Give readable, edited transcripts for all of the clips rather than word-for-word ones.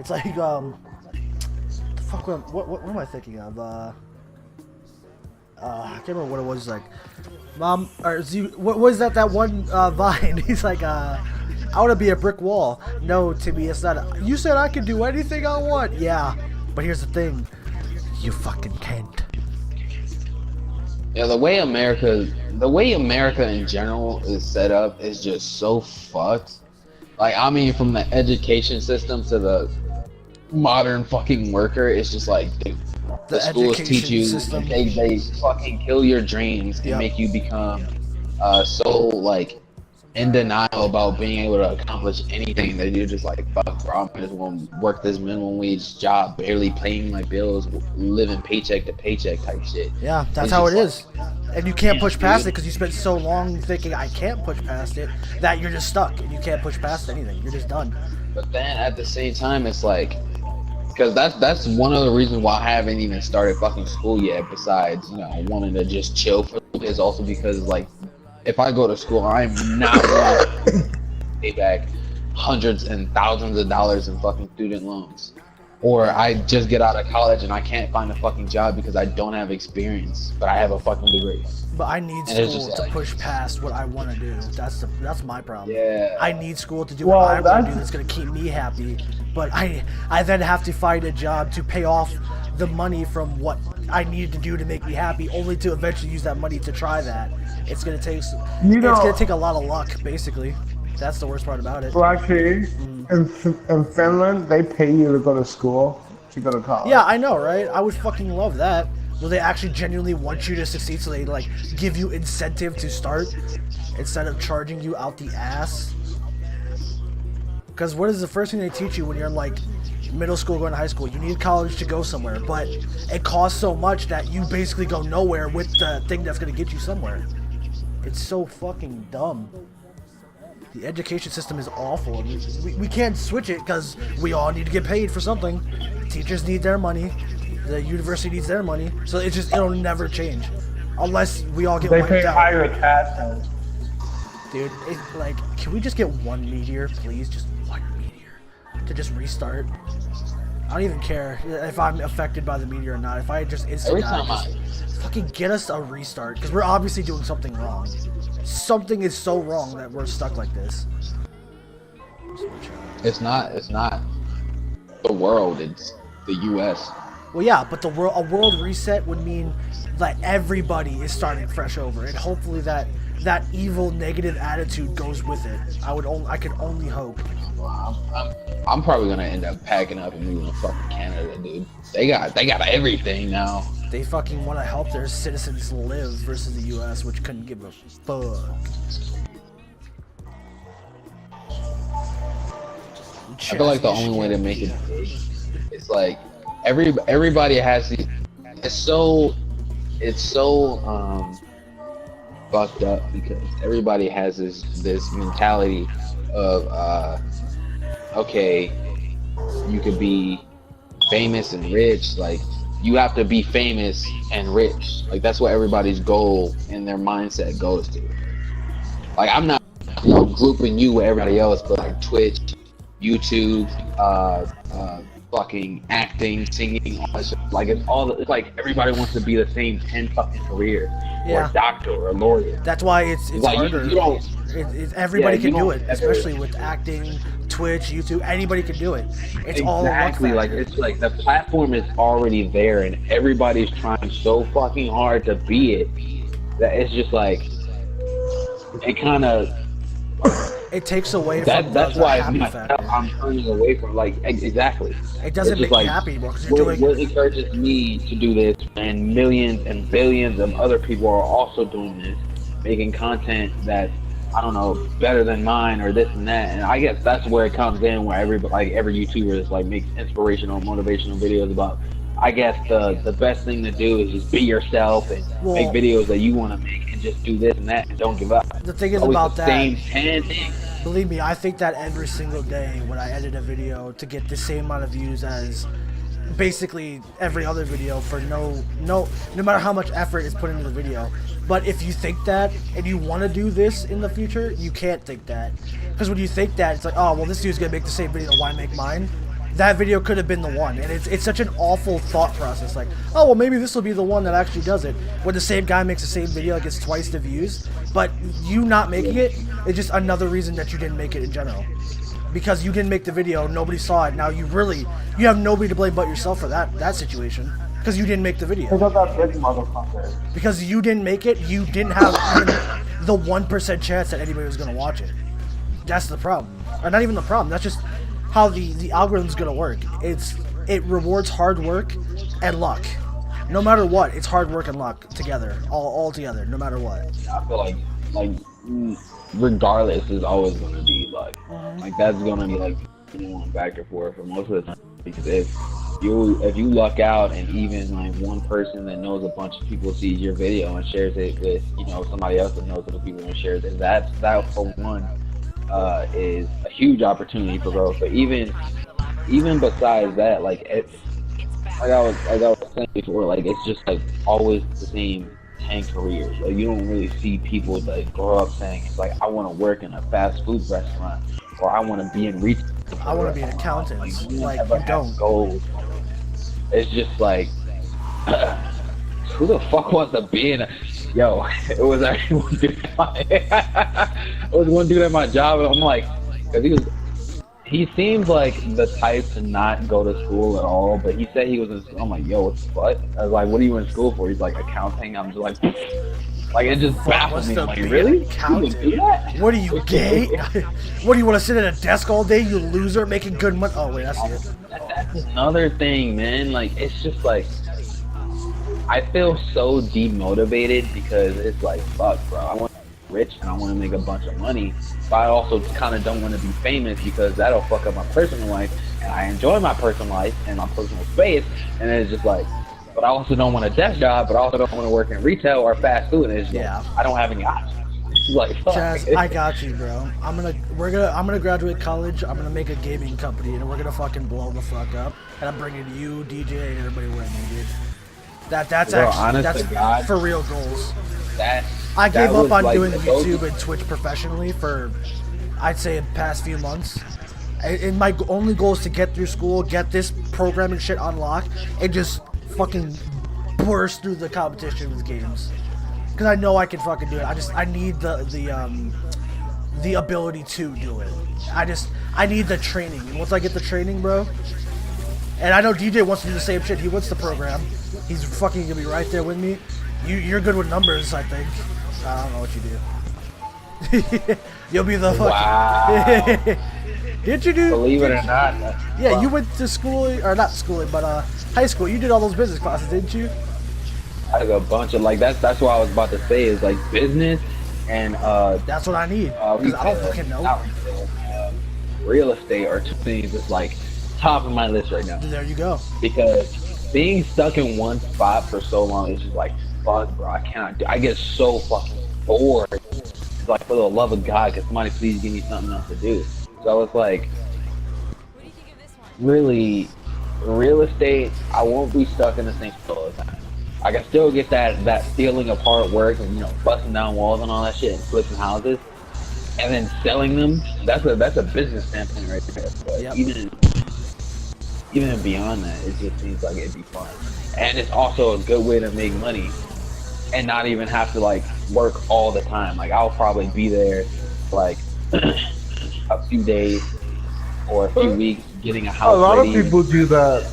It's like the fuck. What am I thinking of? I can't remember what it was. Like, mom, or what was that one Vine? He's like, I want to be a brick wall. No, Timmy, it's not. You said I could do anything I want. Yeah, but here's the thing, you fucking can't. Yeah, the way America in general is set up is just so fucked. Like, I mean, from the education system to the modern fucking worker, it's just like, dude, the schools teach you, they fucking kill your dreams and make you become so like in denial about being able to accomplish anything that you're just like, fuck, bro, I just want to work this minimum wage job, barely paying my bills, living paycheck to paycheck type shit. Yeah, that's how it is. And you can't push past it because you spent so long thinking I can't push past it that you're just stuck and you can't push past anything. You're just done. But then at the same time, it's like, because that's one of the reasons why I haven't even started fucking school yet, besides, you know, wanting to just chill for a bit, is also because, like, if I go to school, I'm not going to pay back hundreds and thousands of dollars in fucking student loans. Or I just get out of college and I can't find a fucking job because I don't have experience, but I have a fucking degree. But I need school to push past what I want to do. That's my problem. Yeah. I need school to do what I want to do that's going to keep me happy. But I then have to find a job to pay off the money from what I needed to do to make me happy, only to eventually use that money to try that. It's going to take a lot of luck, basically. That's the worst part about it. Well, actually, in Finland, they pay you to go to school, to go to college. Yeah, I know, right? I would fucking love that. Will they actually genuinely want you to succeed, so they like give you incentive to start instead of charging you out the ass? Because what is the first thing they teach you when you're in like middle school going to high school? You need college to go somewhere, but it costs so much that you basically go nowhere with the thing that's going to get you somewhere. It's so fucking dumb. The education system is awful. I mean, we can't switch it because we all need to get paid for something. Teachers need their money. The university needs their money. So it'll never change. Unless we all get wiped out. They pay higher taxes. Dude, like, can we just get one meteor, please? Just one meteor. To just restart. I don't even care if I'm affected by the meteor or not. If I just instantly fucking get us a restart. Because we're obviously doing something wrong. Something is so wrong that we're stuck like this. It's not the world, it's the US. Well, yeah, but a world reset would mean that everybody is starting fresh over, and hopefully that evil negative attitude goes with it. I can only hope. I'm probably gonna end up packing up and moving to fucking Canada, dude. They got everything now. They fucking want to help their citizens live versus the U.S., which couldn't give a fuck. I feel like the only way to make it big is like everybody has these. It's so fucked up because everybody has this mentality of okay, you could be famous and rich, like you have to be famous and rich. Like that's what everybody's goal and their mindset goes to. Like I'm not grouping you with everybody else, but like Twitch, YouTube, fucking acting, singing, all this shit. Like it's like everybody wants to be the same 10 fucking career, or a doctor or a lawyer. That's why it's like harder. Everybody can do it, especially with acting, Twitch, YouTube. Anybody can do it. It's all exactly like it's like the platform is already there, and everybody's trying so fucking hard to be it that it's just like it kind of. It takes away from that's why I'm turning away from exactly. It doesn't make me happy anymore because you're doing. What encourages me to do this, and millions and billions of other people are also doing this, making content that I don't know better than mine or this and that. And I guess that's where it comes in, where every YouTuber is like makes inspirational, motivational videos about. I guess the best thing to do is just be yourself and make videos that you want to make and just do this and that and don't give up. The thing is about that. Same 10 things. Believe me, I think that every single day when I edit a video to get the same amount of views as basically every other video for no matter how much effort is put into the video. But if you think that and you want to do this in the future, you can't think that. Because when you think that, it's like, oh, well, this dude's going to make the same video, why make mine? that video could have been the one. And it's such an awful thought process. Like, oh, well, maybe this will be the one that actually does it. When the same guy makes the same video, it gets twice the views. But you not making it is just another reason that you didn't make it in general. Because you didn't make the video, nobody saw it. Now you have nobody to blame but yourself for that situation. Because you didn't make the video. Because that big motherfucker. Because you didn't make it, you didn't have even the 1% chance that anybody was going to watch it. That's the problem. Or not even the problem, that's just how the algorithm's going to work. It rewards hard work and luck. No matter what, it's hard work and luck together, all together, no matter what. I feel like regardless, is always going to be luck. Like that's going to be like going back and forth for most of the time. Because if you luck out and even like one person that knows a bunch of people sees your video and shares it with somebody else that knows other people and shares it, that for one is a huge opportunity for growth. But even besides that, like I was saying before, like it's just like always the same 10 careers. Like you don't really see people that grow up saying it's like I want to work in a fast food restaurant or I want to be in retail. I want to be an accountant. Like you don't. Goals. It's just like, who the fuck wants to be in a... Yo, it was actually one dude at my job, and I'm like, because he seems like the type to not go to school at all, but he said he was in school. I'm like, yo, what? I was like, what are you in school for? He's like, accounting. I'm just like it just baffles me. I'm like, really? What are you, gay? What do you want to sit at a desk all day, you loser, making good money? Oh wait, I see it. That's another thing, man. Like it's just like I feel so demotivated because it's like, fuck, bro. I want to be rich and I want to make a bunch of money, but I also kind of don't want to be famous because that'll fuck up my personal life, and I enjoy my personal life and my personal space, and it's just like. But I also don't want a desk job, but I also don't want to work in retail or fast food. And it's like, I don't have any options. Like, fuck. Chaz, I got you, bro. I'm gonna graduate college. I'm gonna make a gaming company, and we're gonna fucking blow the fuck up. And I'm bringing you, DJ, and everybody with me, dude. That's bro, actually that's for real goals. I gave up on doing YouTube and Twitch professionally for, I'd say, the past few months. And my only goal is to get through school, get this programming shit unlocked, and just fucking burst through the competition with games, because I know I can fucking do it. I need the ability to do it. I need the training, and once I get the training, bro, and I know DJ wants to do the same shit. He wants the program. He's fucking gonna be right there with me. You're good with numbers, I think. I don't know what you do. You'll be the fucking. Wow. Did you do? Believe it or not. Yeah, you went to school, or not schooling, but high school. You did all those business classes, didn't you? I took a bunch of that's what I was about to say is like business and that's what I need, because I don't fucking know. Real estate are two things that's like top of my list right now. There you go. Because being stuck in one spot for so long is just like, fuck, bro, I cannot do. I get so fucking bored. It's like, for the love of God, can somebody please give me something else to do? So it's like, really, real estate, I won't be stuck in the same spot all the time. I can still get that feeling of hard work and busting down walls and all that shit and flipping houses, and then selling them. That's a business standpoint right there. But yep. even beyond that, it just seems like it'd be fun, and it's also a good way to make money and not even have to like work all the time. Like I'll probably be there like a few days or a few weeks getting a house. A lot ready. of people do that.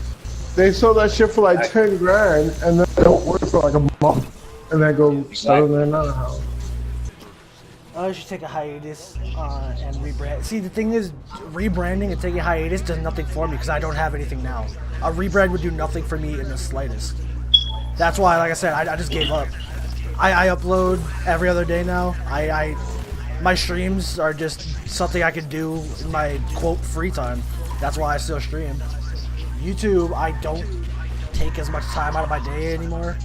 They sell that shit for like 10 grand and then they don't work for like a month and then go sell in another house. I should take a hiatus and rebrand. See, the thing is, rebranding and taking a hiatus does nothing for me because I don't have anything now. A rebrand would do nothing for me in the slightest. That's why, like I said, I just gave up. I upload every other day now. My streams are just something I can do in my, quote, free time. That's why I still stream. YouTube, I don't take as much time out of my day anymore.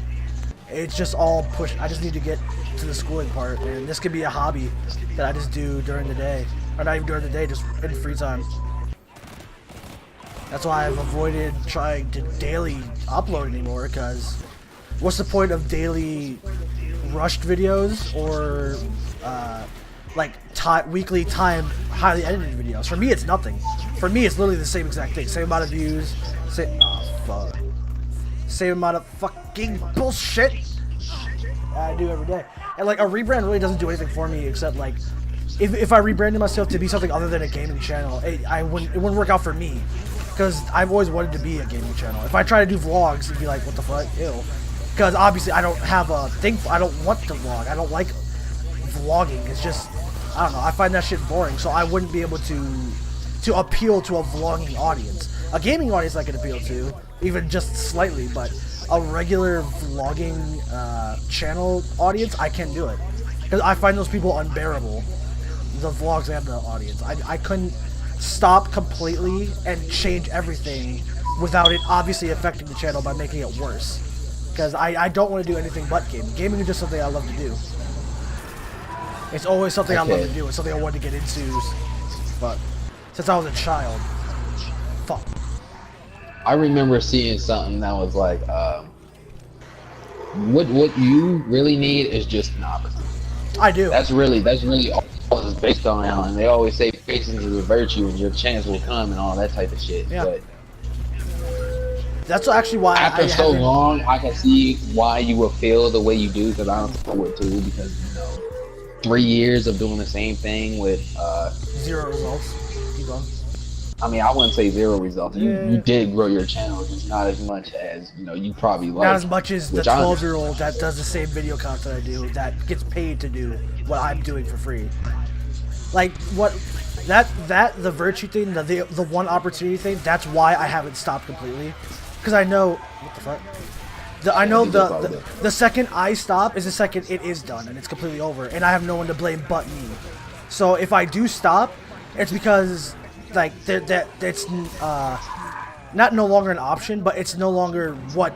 It's just all push. I just need to get to the schooling part, and this could be a hobby that I just do during the day. Or not even during the day, just in free time. That's why I've avoided trying to daily upload anymore, because what's the point of daily rushed videos or weekly timed highly edited videos? For me, it's nothing. for me, it's literally the same exact thing. Same amount of views. Same amount of fucking bullshit I do every day. And like a rebrand really doesn't do anything for me except like if I rebranded myself to be something other than a gaming channel, it wouldn't work out for me because I've always wanted to be a gaming channel. If I try to do vlogs, it'd be like, what the fuck, ew. Because obviously I don't have a thing. I don't want to vlog. I don't like vlogging. It's just, I don't know. I find that shit boring. So I wouldn't be able to appeal to a vlogging audience. A gaming audience I could appeal to, even just slightly, but a regular vlogging channel audience, I can't do it. Because I find those people unbearable. The vlogs and the audience. I couldn't stop completely and change everything without it obviously affecting the channel by making it worse. Because I don't want to do anything but gaming. Gaming is just something I love to do. It's always something I love to do. It's something I wanted to get into, but since I was a child. Fuck. I remember seeing something that was like, what you really need is just an opportunity. I do. That's really all it's based on now. And they always say patience is a virtue and your chance will come and all that type of shit. Yeah. But that's actually why after so long, I can see why you will feel the way you do, because I don't think I would too, because, you know, 3 years of doing the same thing with 0 results. Keep going. I mean, I wouldn't say 0 results. You did grow your channel, just not as much as, you know, you probably like. Not as much as the 12-year-old that does the same video content I do, that gets paid to do what I'm doing for free. Like what the virtue thing, the one opportunity thing. That's why I haven't stopped completely, because I know what the fuck. I know the second I stop is the second it is done and it's completely over, and I have no one to blame but me. So if I do stop, it's because like that's not no longer an option, but it's no longer what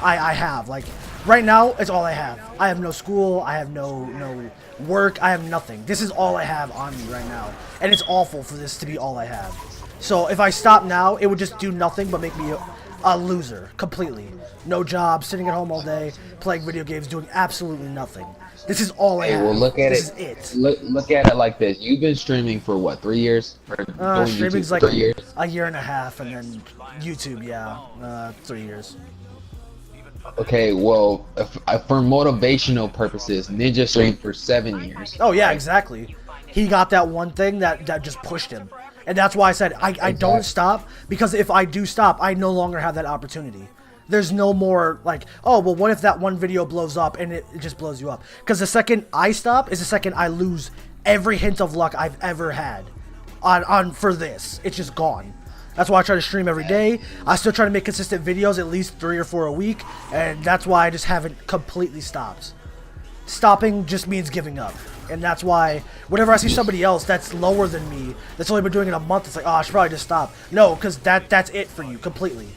I have. Like right now, it's all I have. I have no school. I have no work. I have nothing. This is all I have on me right now, and it's awful for this to be all I have. So if I stop now, it would just do nothing but make me a loser completely. No job, sitting at home all day, playing video games, doing absolutely nothing. This is all I have. Well, look at this it. Is it. Look at it like this. You've been streaming for what, 3 years? Streaming's like 3 years? a year and a half, and then YouTube, 3 years. Okay, well, for motivational purposes, Ninja streamed for 7 years. Oh yeah, exactly. He got that one thing that just pushed him. And that's why I said I don't stop, because if I do stop, I no longer have that opportunity. There's no more like, oh, well, what if that one video blows up and it just blows you up? Because the second I stop is the second I lose every hint of luck I've ever had on for this. It's just gone. That's why I try to stream every day. I still try to make consistent videos, at least 3 or 4 a week, and that's why I just haven't completely stopped. Stopping just means giving up. And that's why whenever I see somebody else that's lower than me, that's only been doing it a month, it's like, oh, I should probably just stop. No, because that's it for you completely.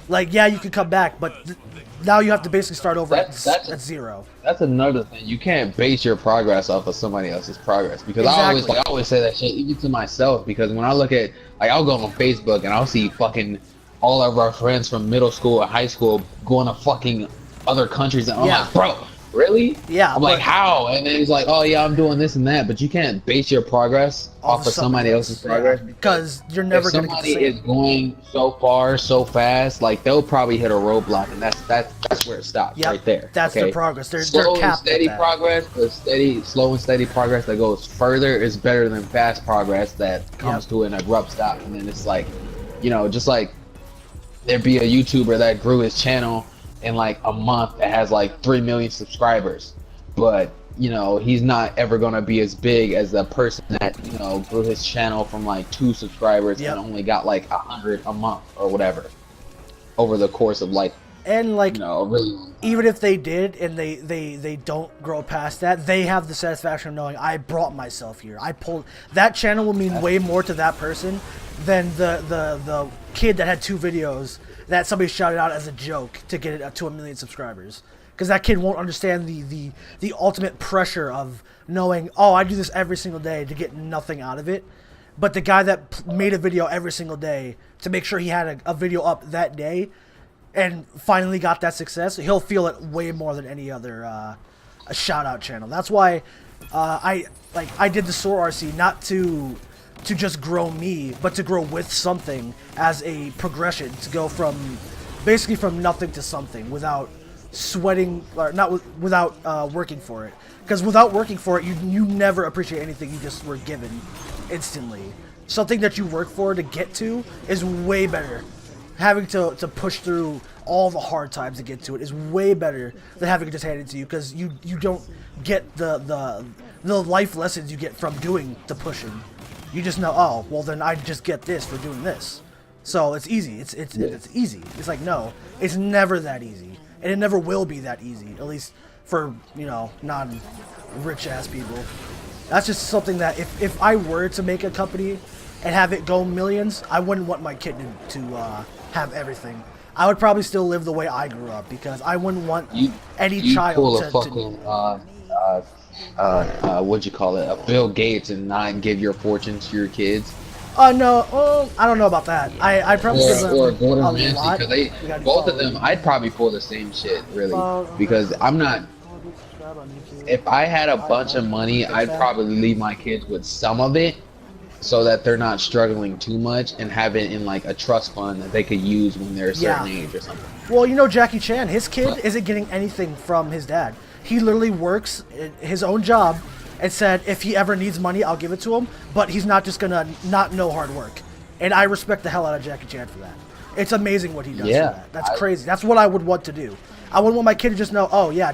Like, yeah, you can come back, but now you have to basically start over at 0. That's another thing. You can't base your progress off of somebody else's progress, because Exactly. I always say that shit even to myself, because when I look at, like, I'll go on Facebook and I'll see fucking all of our friends from middle school and high school going to fucking other countries, and I'm like, bro, really? Yeah. I'm like, how? And then it's like, oh yeah, I'm doing this and that, but you can't base your progress off of somebody else's progress, because you're never if going to get the somebody same. is going so far so fast, like, they'll probably hit a roadblock, and that's where it stops. Right there. That's okay? their progress. They're Slow and capped steady at that. progress, but slow and steady progress that goes further is better than fast progress that comes to an abrupt stop. And then it's like, you know, just like there'd be a YouTuber that grew his channel in like a month that has like 3 million subscribers, but you know, he's not ever gonna be as big as the person that, you know, grew his channel from like 2 subscribers and only got like 100 a month or whatever over the course of like, and like, you know, a really long time. Even if they did and they don't grow past that, they have the satisfaction of knowing I brought myself here. I pulled that channel will mean way more to that person than the kid that had 2 videos that somebody shouted out as a joke to get it to 1 million subscribers. Because that kid won't understand the ultimate pressure of knowing, oh, I do this every single day to get nothing out of it. But the guy that made a video every single day to make sure he had a video up that day and finally got that success, he'll feel it way more than any other a shout out channel. That's why I did the SOAR RC not to to just grow me, but to grow with something as a progression, to go from basically from nothing to something without sweating, or not without working for it. Because without working for it, you never appreciate anything you just were given instantly. Something that you work for to get to is way better. Having to push through all the hard times to get to it is way better than having it just handed to you, because you don't get the life lessons you get from doing the pushing. You just know, oh, well then I just get this for doing this. So it's easy. It's easy. It's like, no, it's never that easy. And it never will be that easy, at least for, you know, non-rich ass people. That's just something that if I were to make a company and have it go millions, I wouldn't want my kid to have everything. I would probably still live the way I grew up, because I wouldn't want any child pull to... a fucking, what'd you call it, a Bill Gates and not give your fortune to your kids. No, I don't know about that. I probably give them or Gordon a Ramsay, lot. because both of them, I'd probably pull the same shit, really, because I'm not. If I had a bunch of money, I'd probably leave my kids with some of it, so that they're not struggling too much, and have it in like a trust fund that they could use when they're a certain age or something. Well, you know, Jackie Chan, his kid isn't getting anything from his dad. He literally works his own job and said, if he ever needs money, I'll give it to him, but he's not just gonna not know hard work. And I respect the hell out of Jackie Chan for that. It's amazing what he does for that. That's crazy. That's what I would want to do. I wouldn't want my kid to just know, oh yeah,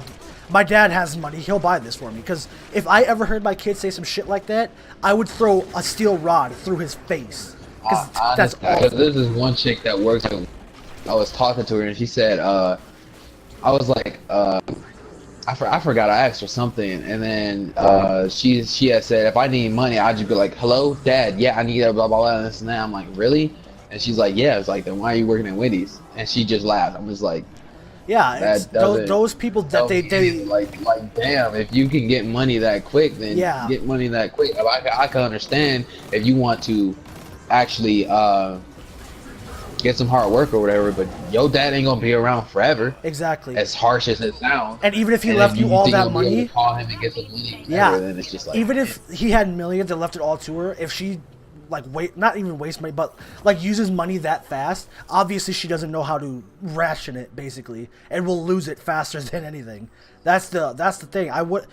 my dad has money, he'll buy this for me. Because if I ever heard my kid say some shit like that, I would throw a steel rod through his face. Because that's awful. This is one chick that works with, I was talking to her and she said, I was like, I forgot, I asked her something, and then she had said, if I need money, I'd just be like, hello, Dad, yeah, I need that, blah, blah, blah, and this and that. I'm like, really? And she's like, yeah. It's like, then why are you working at Wendy's? And she just laughed. I'm just like, yeah, it's those people that they like damn, if you can get money that quick, then get money that quick. I can understand if you want to actually get some hard work or whatever, but your dad ain't gonna be around forever. Exactly. As harsh as it sounds. And even if he left you all that money, call him and get some money. Then it's just like, even if he had millions and left it all to her, if she like not even waste money, but like uses money that fast, obviously she doesn't know how to ration it basically, and will lose it faster than anything. That's the thing. I want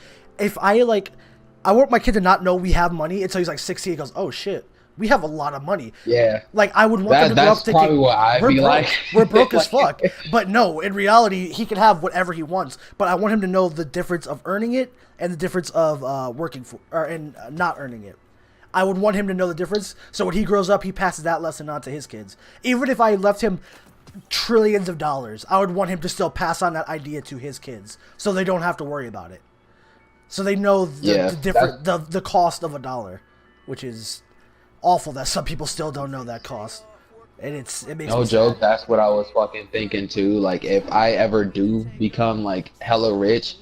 my kid to not know we have money until he's like 16. He goes, oh shit, we have a lot of money. Yeah. Like, I would want them to grow up thinking, probably what I'd be like. We're broke as fuck. But no, in reality, he can have whatever he wants. But I want him to know the difference of earning it and the difference of working for, and not earning it. I would want him to know the difference, so when he grows up, he passes that lesson on to his kids. Even if I left him trillions of dollars, I would want him to still pass on that idea to his kids, so they don't have to worry about it. So they know the cost of a dollar, which is awful that some people still don't know that cost. And it makes no joke, that's what I was fucking thinking too. Like, if I ever do become like hella rich,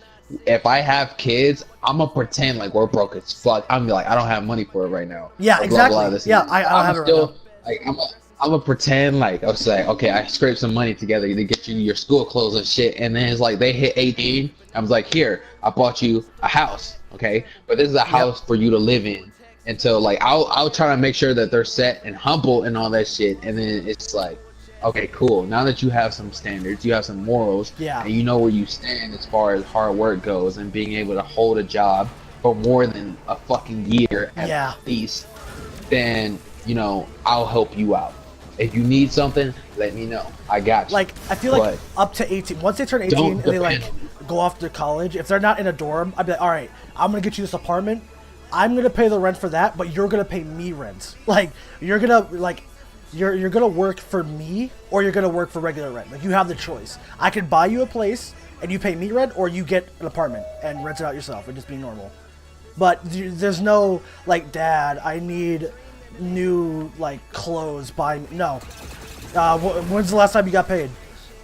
if I have kids, I'm gonna pretend like we're broke as fuck. I'm gonna be like, I don't have money for it right now. Yeah, exactly. I don't have it right now. Like, I'm gonna pretend like, I was like, okay, I scraped some money together to get you your school clothes and shit, and then it's like they hit 18. I was like, here, I bought you a house, okay, but this is a house for you to live in until like I'll try to make sure that they're set and humble and all that shit, and then it's like, okay, cool. Now that you have some standards, you have some morals, and you know where you stand as far as hard work goes and being able to hold a job for more than a fucking year at least, then, you know, I'll help you out. If you need something, let me know. I got you. Like, I feel like up to 18, once they turn 18 and they like go off to college, if they're not in a dorm, I'd be like, all right, I'm going to get you this apartment. I'm going to pay the rent for that, but you're going to pay me rent. Like, you're going to, like, you're gonna work for me, or you're gonna work for regular rent. Like, you have the choice. I could buy you a place and you pay me rent, or you get an apartment and rent it out yourself and just be normal. But there's no like, Dad, I need new like clothes. Buy me. No. When's the last time you got paid?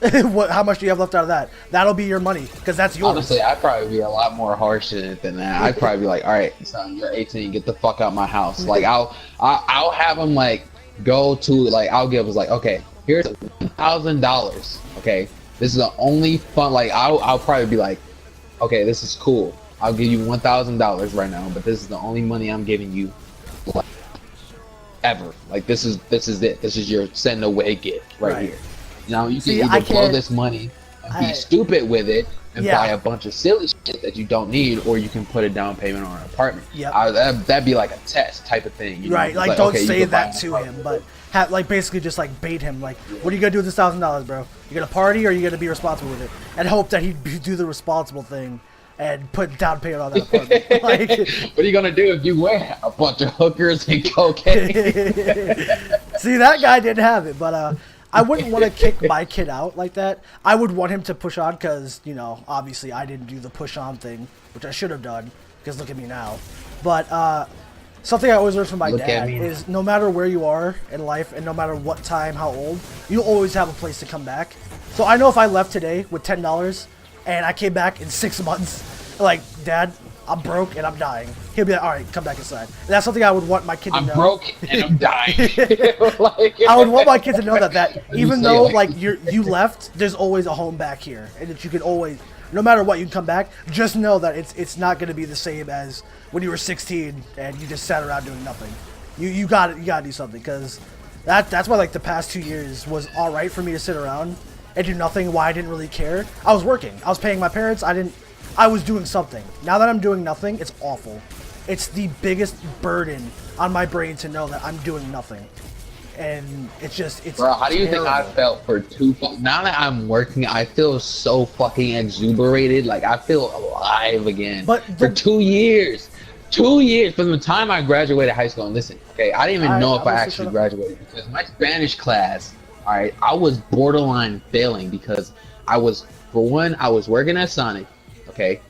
How much do you have left out of that? That'll be your money, because that's yours. Honestly, I'd probably be a lot more harsh than that. I'd probably be like, all right, son, you're 18, get the fuck out my house. Like, I'll have them like go to, like, I'll give us like, okay, here's $1,000. Okay, this is the only fun. Like, I'll probably be like, okay, this is cool. I'll give you $1,000 right now, but this is the only money I'm giving you. ever. Like this is it. This is your send away gift right here. Now you can See, either blow this money and be stupid with it and buy a bunch of silly shit that you don't need, or you can put a down payment on an apartment. Yeah, that'd be like a test type of thing. You know? Right, like don't say that to him, but like basically just like bait him. Like, what are you gonna do with this $1,000, bro? You gonna party or are you gonna be responsible with it? And hope that he'd do the responsible thing and put down payment on that apartment. Like, what are you gonna do if you wear a bunch of hookers and cocaine? See, that guy didn't have it, but I wouldn't want to kick my kid out like that. I would want him to push on because, you know, obviously I didn't do the push on thing, which I should have done, because look at me now. But something I always learned from my dad is no matter where you are in life and no matter what time, how old, you'll always have a place to come back. So I know if I left today with $10 and I came back in 6 months, like, Dad, I'm broke and I'm dying. He'll be like, all right, come back inside. And that's something I would want my kid to know. I'm broke and I'm dying. I would want my kid to know that even though like you left, there's always a home back here, and that you can always, no matter what, you can come back. Just know that it's not going to be the same as when you were 16 and you just sat around doing nothing. You got to do something, because that's why like the past 2 years was all right for me to sit around and do nothing. Why I didn't really care. I was working. I was paying my parents. I was doing something. Now that I'm doing nothing, it's awful. It's the biggest burden on my brain to know that I'm doing nothing. And it's Bro, how do you terrible. think I felt for now that I'm working, I feel so fucking exuberated. Like, I feel alive again. But for 2 years. 2 years from the time I graduated high school. And listen, okay, I didn't even know if I actually graduated, because my Spanish class, all right, I was borderline failing because I was working at Sonic. Okay,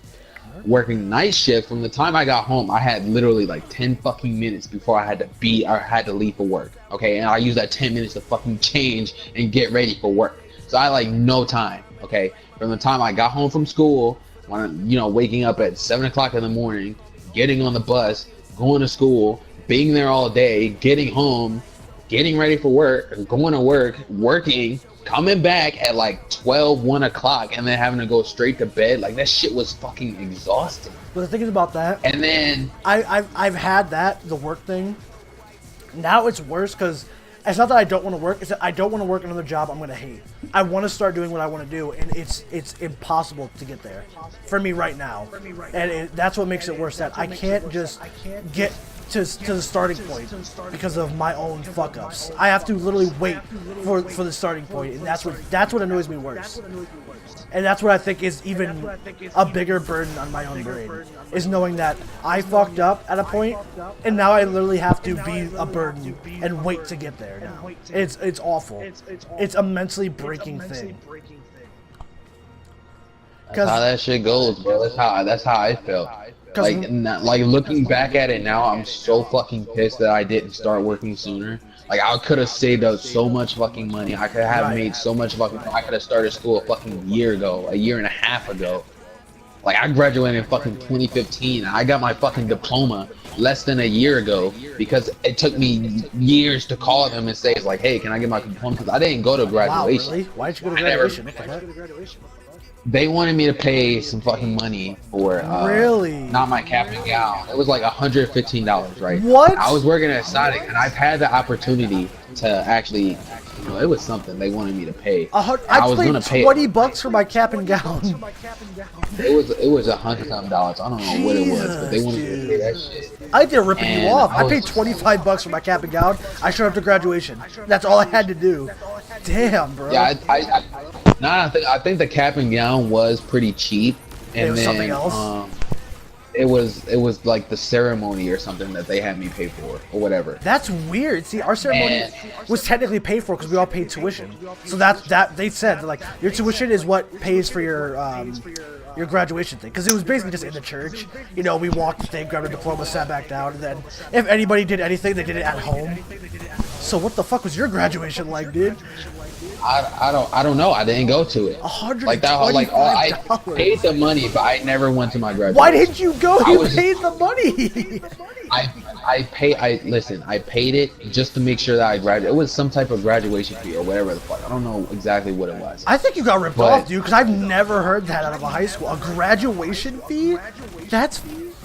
working night shift. From the time I got home, I had literally like 10 fucking minutes before I had to leave for work. Okay, and I used that 10 minutes to fucking change and get ready for work. So I had like no time. Okay, from the time I got home from school, when waking up at 7 o'clock in the morning, getting on the bus, going to school, being there all day, getting home, getting ready for work, going to work, working, coming back at like 12, 1 o'clock, and then having to go straight to bed. Like, that shit was fucking exhausting. But the thing is about that, and then I've had the work thing. Now it's worse, because it's not that I don't want to work, it's that I don't want to work another job I'm going to hate. I want to start doing what I want to do, and it's impossible to get there for me right now. And that's what makes it worse, that I can't just get to the starting point because of my own fuck ups. I have to literally wait for the starting point, and that's what annoys me worse. And that's what I think is even a bigger burden on my own brain, is knowing that I fucked up at a point, and now I literally have to be a burden and wait to get there now. It's awful. It's a mentally breaking thing. That's how that shit goes, bro. That's how I felt. Like looking back at it now, I'm so fucking pissed that I didn't start working sooner. Like, I could have saved up so much fucking money. I could have made so much fucking. I could have started school a fucking year ago, a year and a half ago. Like, I graduated in fucking 2015. I got my fucking diploma less than a year ago because it took me years to call them and say, it's like, hey, can I get my diploma? Because I didn't go to graduation. Wow, really? Why did you go to graduation? What the heck? They wanted me to pay some fucking money for not my cap and gown. It was like $115, right? What? I was working at Sonic, and I've had the opportunity to actually, it was something they wanted me to pay. I was gonna pay $20 for my cap and gown. It was $100 something. I don't know what it was, but they wanted me to pay that shit. I think they're ripping you off. I paid $25 for my cap and gown. I showed up to graduation. That's all I had to do. Damn, bro. Yeah, I think the cap and gown was pretty cheap, and it was then something else. It was like the ceremony or something that they had me pay for or whatever. That's weird. See, our ceremony was technically paid for because we all paid tuition. So that they said like your tuition is what pays for your graduation thing, because it was basically just in the church. We walked the thing, grabbed a diploma, sat back down, and then if anybody did anything, they did it at home. So what the fuck was your graduation like, dude? I don't know. I didn't go to it. I paid the money, but I never went to my graduation. Why didn't you go? You paid the money. I paid it just to make sure that I graduated. It was some type of graduation fee or whatever the fuck. I don't know exactly what it was. I think you got ripped off, dude, because I've never heard that out of a high school. A graduation fee? That's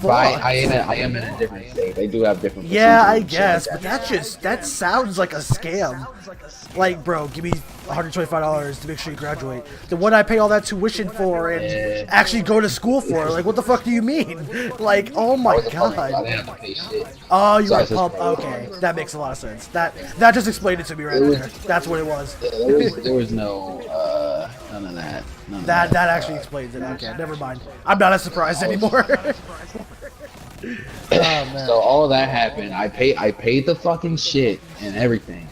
But I am in a different state. They do have different. Yeah, I procedures and shit guess, like but that sounds like a scam. Like, bro, give me $125 to make sure you graduate. Then what I pay all that tuition for and actually go to school for? Like, what the fuck do you mean? Like, oh my I didn't god. have to pay shit. Oh, you So I were just- pump. Okay, that makes a lot of sense. That just explained it to me right there. That's what it was. There was no none of that. None of That actually explains it. Okay, never mind. I'm not as surprised anymore. Oh man. So all that happened. I paid the fucking shit and everything,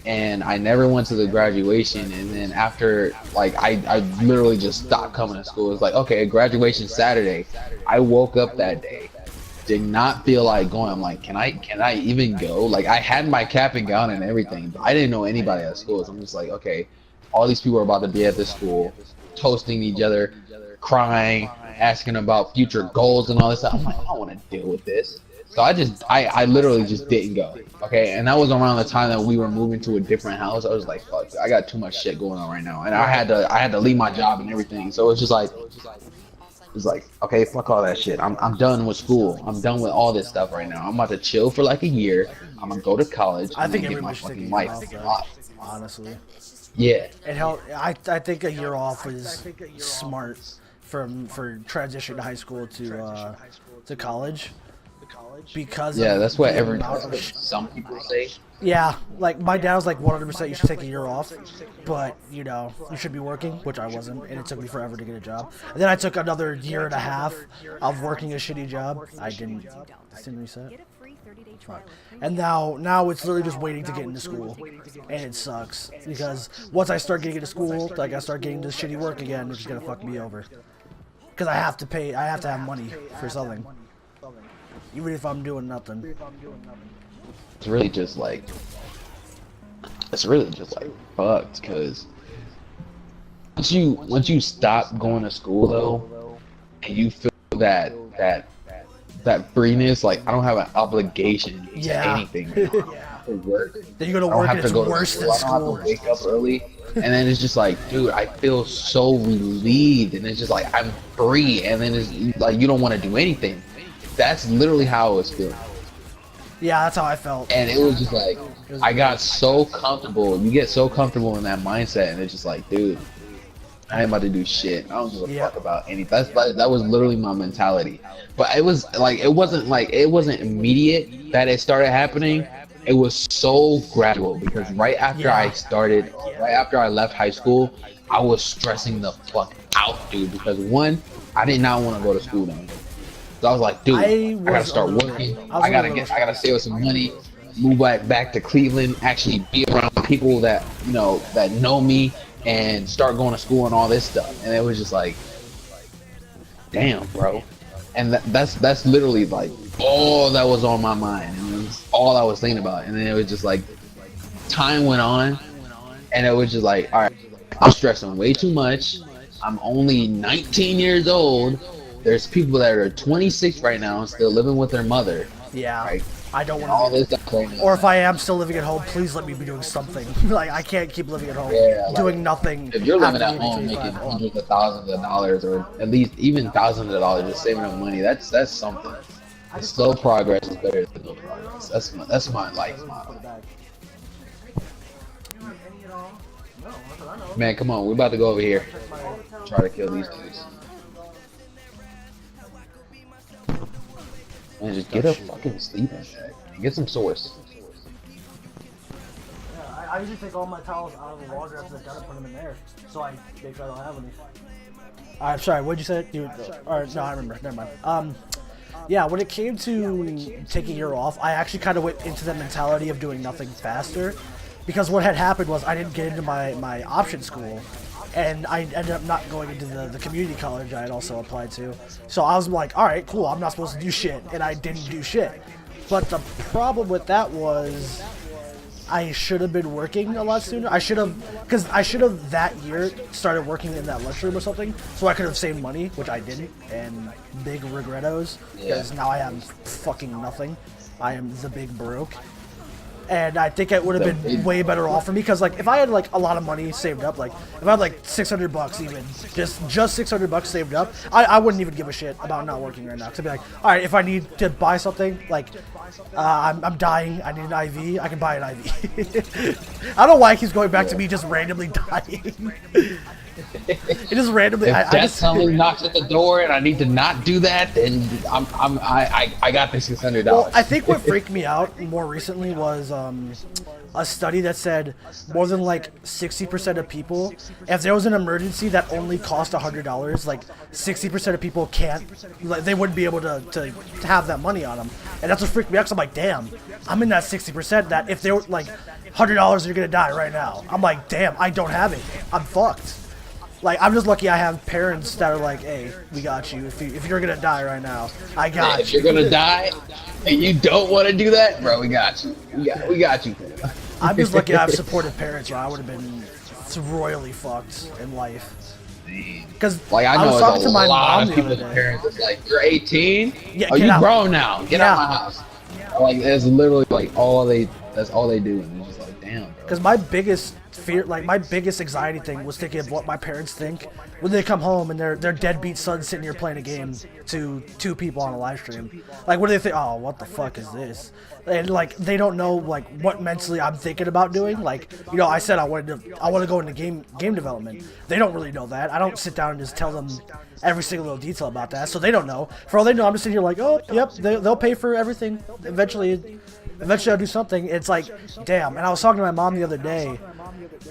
and I never went to the graduation. And then after, like, I literally just stopped coming to school. It was like, okay, graduation Saturday. I woke up that day, did not feel like going. I'm like, can I even go? Like, I had my cap and gown and everything, but I didn't know anybody at school. So I'm just like, okay, all these people are about to be at this school, toasting each other, crying, asking about future goals and all this stuff. I'm like, I don't want to deal with this. So I literally just didn't go. Okay, and that was around the time that we were moving to a different house. I was like, fuck, I got too much shit going on right now, and I had to leave my job and everything. So it's just like, okay, fuck all that shit. I'm done with school. I'm done with all this stuff right now. I'm about to chill for like a year. I'm gonna go to college. I think get my everybody should take a fucking year life. off, honestly. Yeah. It helped. I think a year off is smart for transition to high school to college. Because Yeah, of that's what the amount of some people say. Yeah, like my dad was like 100% you should take a year off, but you know, you should be working, which I wasn't, and it took me forever to get a job. And then I took another year and a half of working a shitty job. I didn't reset. And now it's literally just waiting to get into school, and it sucks because once I start getting into school, like I start getting to shitty work again, it's just gonna fuck me over. Because I have to have money for something, even if I'm doing nothing. It's really just like fucked, because once you stop going to school though, and you feel that freeness, like I don't have an obligation to anything now. To work. Then you're gonna I don't work have and to it's go to worse school. than I don't have school. to wake up early, and then it's just like, dude, I feel so relieved, and it's just like I'm free, and then it's like you don't want to do anything. That's literally how I was feeling. Yeah, that's how I felt. And it was just like, I got so comfortable. You get so comfortable in that mindset, and it's just like, dude, I ain't about to do shit. I don't give a fuck about anything. That was literally my mentality. But it was like, it wasn't immediate that it started happening. It was so gradual, because right after I left high school, I was stressing the fuck out, dude. Because one, I did not want to go to school anymore. So I was like, dude, I gotta start working. I gotta save some money, move back to Cleveland, actually be around people that that know me, and start going to school and all this stuff. And it was just like, damn, bro. And that's literally like all that was on my mind, and it was all I was thinking about. And then it was just like, time went on, and it was just like, all right, I'm stressing way too much. I'm only 19 years old. There's people that are 26 right now and still living with their mother. Yeah, right? I don't want All to. this stuff going on. Or if I am still living at home, please let me be doing something. Like I can't keep living at home, doing nothing. If you're living after at home 25. making hundreds of thousands of dollars, or at least even thousands of dollars, just saving up money, that's something. Slow progress is better than no progress. That's my life motto. Man, come on, we're about to go over here. Try to kill these dudes. Man, just get a fucking sleeping bag. Get some source. Yeah, I usually take all my towels out of the laundry after I gotta put them in there, so I make sure I don't have any. I'm sorry, what'd you say? Or no, I remember. Never mind. Yeah, when it came to taking a year off, I actually kind of went into the mentality of doing nothing faster, because what had happened was I didn't get into my option school, and I ended up not going into the community college I had also applied to. So I was like, all right, cool, I'm not supposed to do shit, and I didn't do shit. But the problem with that was I should have been working a lot sooner. I should have that year started working in that lunchroom or something, so I could have saved money, which I didn't, and big regrettos, because now I have fucking nothing. I am the big broke. And I think it would have been way better off for me because, like, if I had like a lot of money saved up, like if I had like $600 even, just $600 saved up, I wouldn't even give a shit about not working right now. Cause I'd be like, all right, if I need to buy something, like I'm dying, I need an IV, I can buy an IV. I don't know why it keeps going back to me just randomly dying. It just randomly. If I death just suddenly knocks at the door and I need to not do that, then I got the $600. Well, I think what freaked me out more recently was a study that said more than like 60% of people, if there was an emergency that only cost $100, like 60% of people can't, like, they wouldn't be able to have that money on them. And that's what freaked me out, because I'm like, damn, I'm in that 60% that if they were like $100, you're gonna die right now. I'm like, damn, I don't have it. I'm fucked. Like, I'm just lucky I have parents that are like, hey, we got you. If you're gonna die right now, I got you. If you're gonna die and you don't want to do that, bro, we got you. We got you. I'm just lucky I have supportive parents, or I would have been royally fucked in life. Because Like, I was know talking it's to a my lot mom of the people's other day. parents that's like, you're 18? Yeah, Oh, get you out. grown now. Get out Yeah. my house. Like, that's literally like that's all they do. And it's just like, damn, bro. Because my biggest fear, like my biggest anxiety thing was thinking of what my parents think when they come home and their deadbeat son's sitting here playing a game to 2 people on a live stream. Like, what do they think? Oh, what the fuck is this? And like, they don't know like what mentally I'm thinking about doing. Like, you know, I said I want to go into game development. They don't really know that. I don't sit down and just tell them every single little detail about that, so they don't know. For all they know, I'm just sitting here like, oh, yep, they'll pay for everything. Eventually I'll do something. It's like, damn. And I was talking to my mom the other day,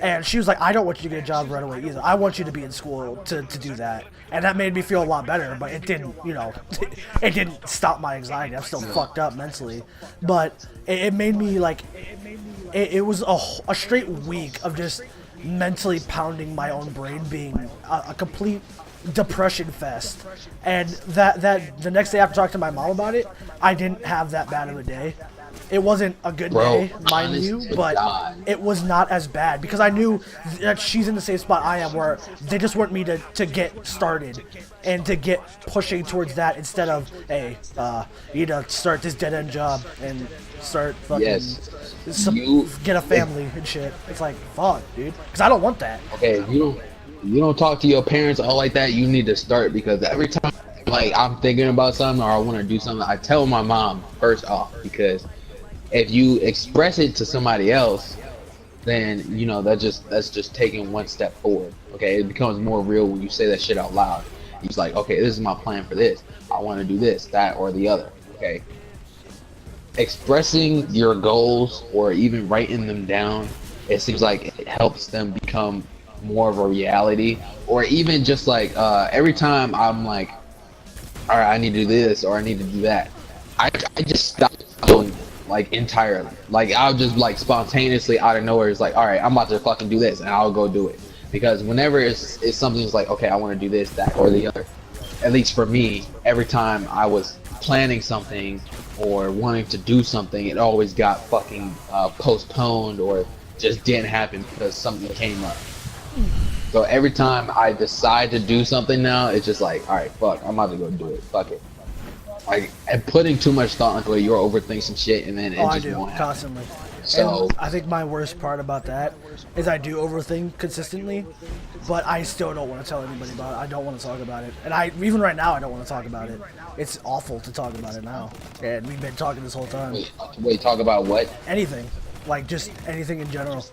and she was like, I don't want you to get a job right away either. I want you to be in school to do that. And that made me feel a lot better, but it didn't, you know, it didn't stop my anxiety. I'm still fucked up mentally. But it made me, like, it was a straight week of just mentally pounding my own brain, being a complete depression fest. And that the next day after talking to my mom about it, I didn't have that bad of a day. It wasn't a good day, mind you, but it was not as bad because I knew that she's in the same spot I am, where they just want me to get started and to get pushing towards that instead of, hey, you need to start this dead-end job and start fucking get a family and shit. It's like, fuck, dude, because I don't want that. Okay, you don't talk to your parents all like that. You need to start, because every time like I'm thinking about something or I want to do something, I tell my mom first off, because if you express it to somebody else, then you know that's just taking one step forward. Okay, it becomes more real when you say that shit out loud. He's like, okay, this is my plan for this. I want to do this, that, or the other. Okay, expressing your goals or even writing them down, it seems like it helps them become more of a reality. Or even just like every time I'm like, all right, I need to do this or I need to do that, I just stop going like entirely. Like I'll just like spontaneously out of nowhere, it's like, all right, I'm about to fucking do this, and I'll go do it. Because whenever it's something that's like, okay, I want to do this, that, or the other, at least for me, every time I was planning something or wanting to do something, it always got fucking postponed or just didn't happen because something came up. So every time I decide to do something now, it's just like, all right, fuck, I'm about to go do it. Fuck it. Like, and putting too much thought into it, you'll overthink some shit, and then it I just do won't happen. constantly. So And I think my worst part about that is I do overthink consistently, but I still don't want to tell anybody about it. I don't want to talk about it, and even right now I don't want to talk about it. It's awful to talk about it now, and we've been talking this whole time. wait, talk about what? Anything, like just anything in general.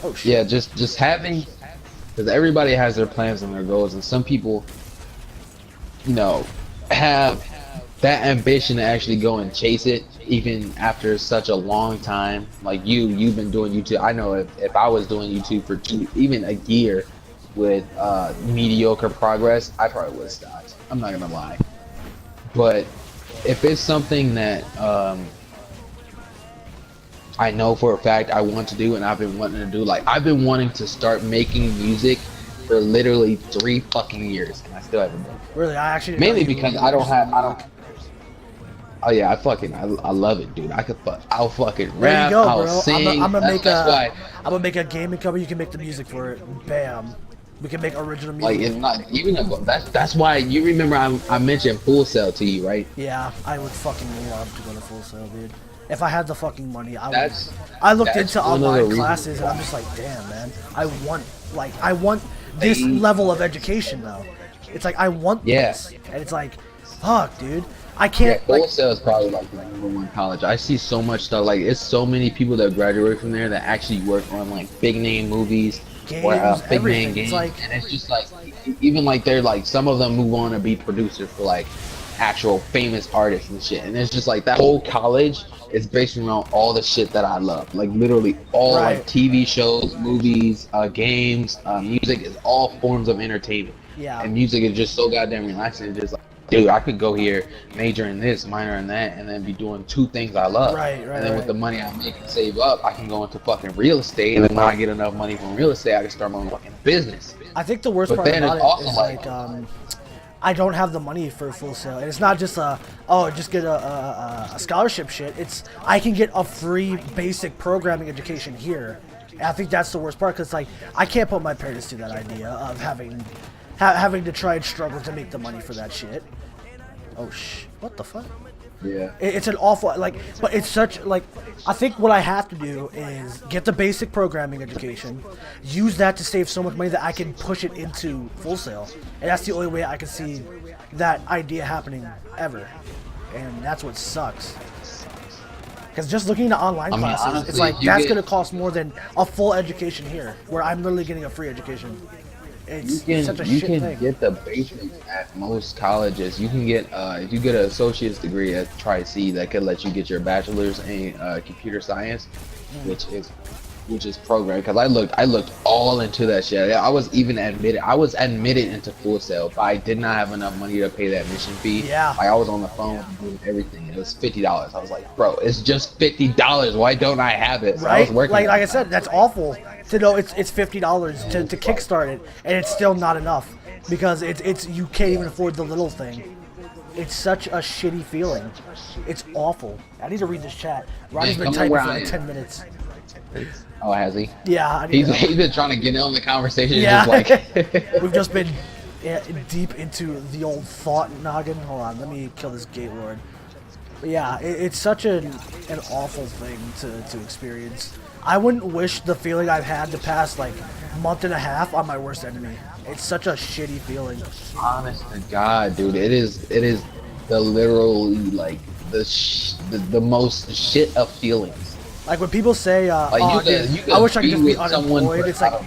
Oh shit. Yeah, just having, because everybody has their plans and their goals, and some people, you know, have that ambition to actually go and chase it, even after such a long time. Like you've been doing YouTube. I know if I was doing YouTube for even a year with mediocre progress, I probably would have stopped. I'm not gonna lie. But if it's something that I know for a fact I want to do and I've been wanting to do, like I've been wanting to start making music for literally 3 fucking years, and I still haven't done it. Really, I actually Mainly because I don't. Oh yeah, I love it, dude. I'll fucking rap. There you go, I'll bro. sing. I'm That's why, I'm gonna make a gaming company. You can make the music for it. Bam. We can make original music. like, it's not even that's why you remember I mentioned Full Sail to you, right? Yeah, I would fucking love to go to Full Sail, dude. If I had the fucking money, I would. That's I looked that's into one of the online reasons classes, and I'm just like, damn, man. I want this They- level of education, though. It's like I want Yeah. this, and it's like, fuck, dude. I Yeah, can't. Like, Wholesale is probably like the #1 college. I see so much stuff. Like, it's so many people that graduate from there that actually work on like big name movies or Games, big name everything. It's games. like- And it's just like, even like they're like, some of them move on to be producers for like actual famous artists and shit. And it's just like that whole college is based around all the shit that I love. Like literally all Right. like TV shows, movies, games, music is all forms of entertainment. Yeah. And music is just so goddamn relaxing. It's just like, dude, I could go here, major in this, minor in that, and then be doing 2 things I love. Right, And then with right. the money I make and save up, I can go into fucking real estate. And then when I get enough money from real estate, I can start my own fucking business. I think the worst But part then about it's it also is like- like, I don't have the money for Full Sail, and it's not just just get a scholarship shit. It's I can get a free basic programming education here, and I think that's the worst part because like I can't put my parents through that idea of having to try and struggle to make the money for that shit. Oh what the fuck? Yeah. It's an awful but it's such like I think what I have to do is get the basic programming education, use that to save so much money that I can push it into Full Sail, and that's the only way I can see that idea happening ever, and that's what sucks. Because just looking at online I mean, classes, honestly, it's like you that's get- gonna cost more than a full education here, where I'm literally getting a free education. It's such a You shit can thing. get the basics at most colleges. You can get if you get an associate's degree at Tri-C, that could let you get your bachelor's in computer science, which is programming. Because I looked all into that shit. I was admitted into Full Sail, but I did not have enough money to pay that admission fee. Yeah. Like I was on the phone doing everything. It was $50. I was like, bro, it's just $50. Why don't I have it? So I was Right? working. Like I said, that's awful to know it's $50 to kickstart it, and it's still not enough because it's you can't even afford the little thing. It's such a shitty feeling. It's awful. I need to read this chat. Roddy's been come typing where for I like am. 10 minutes. Oh, has he? Yeah, I need He's been trying to get in on the conversation. Yeah. Just like We've just been deep into the old thought noggin. Hold on, let me kill this gate lord. But yeah, it's such an awful thing to experience. I wouldn't wish the feeling I've had the past like month and a half on my worst enemy. It's such a shitty feeling. honest to God, dude, it is the literally like the most shit of feelings. Like when people say, Like, "Oh, you could- dude, you could I wish I could be just be with someone unemployed," for- it's like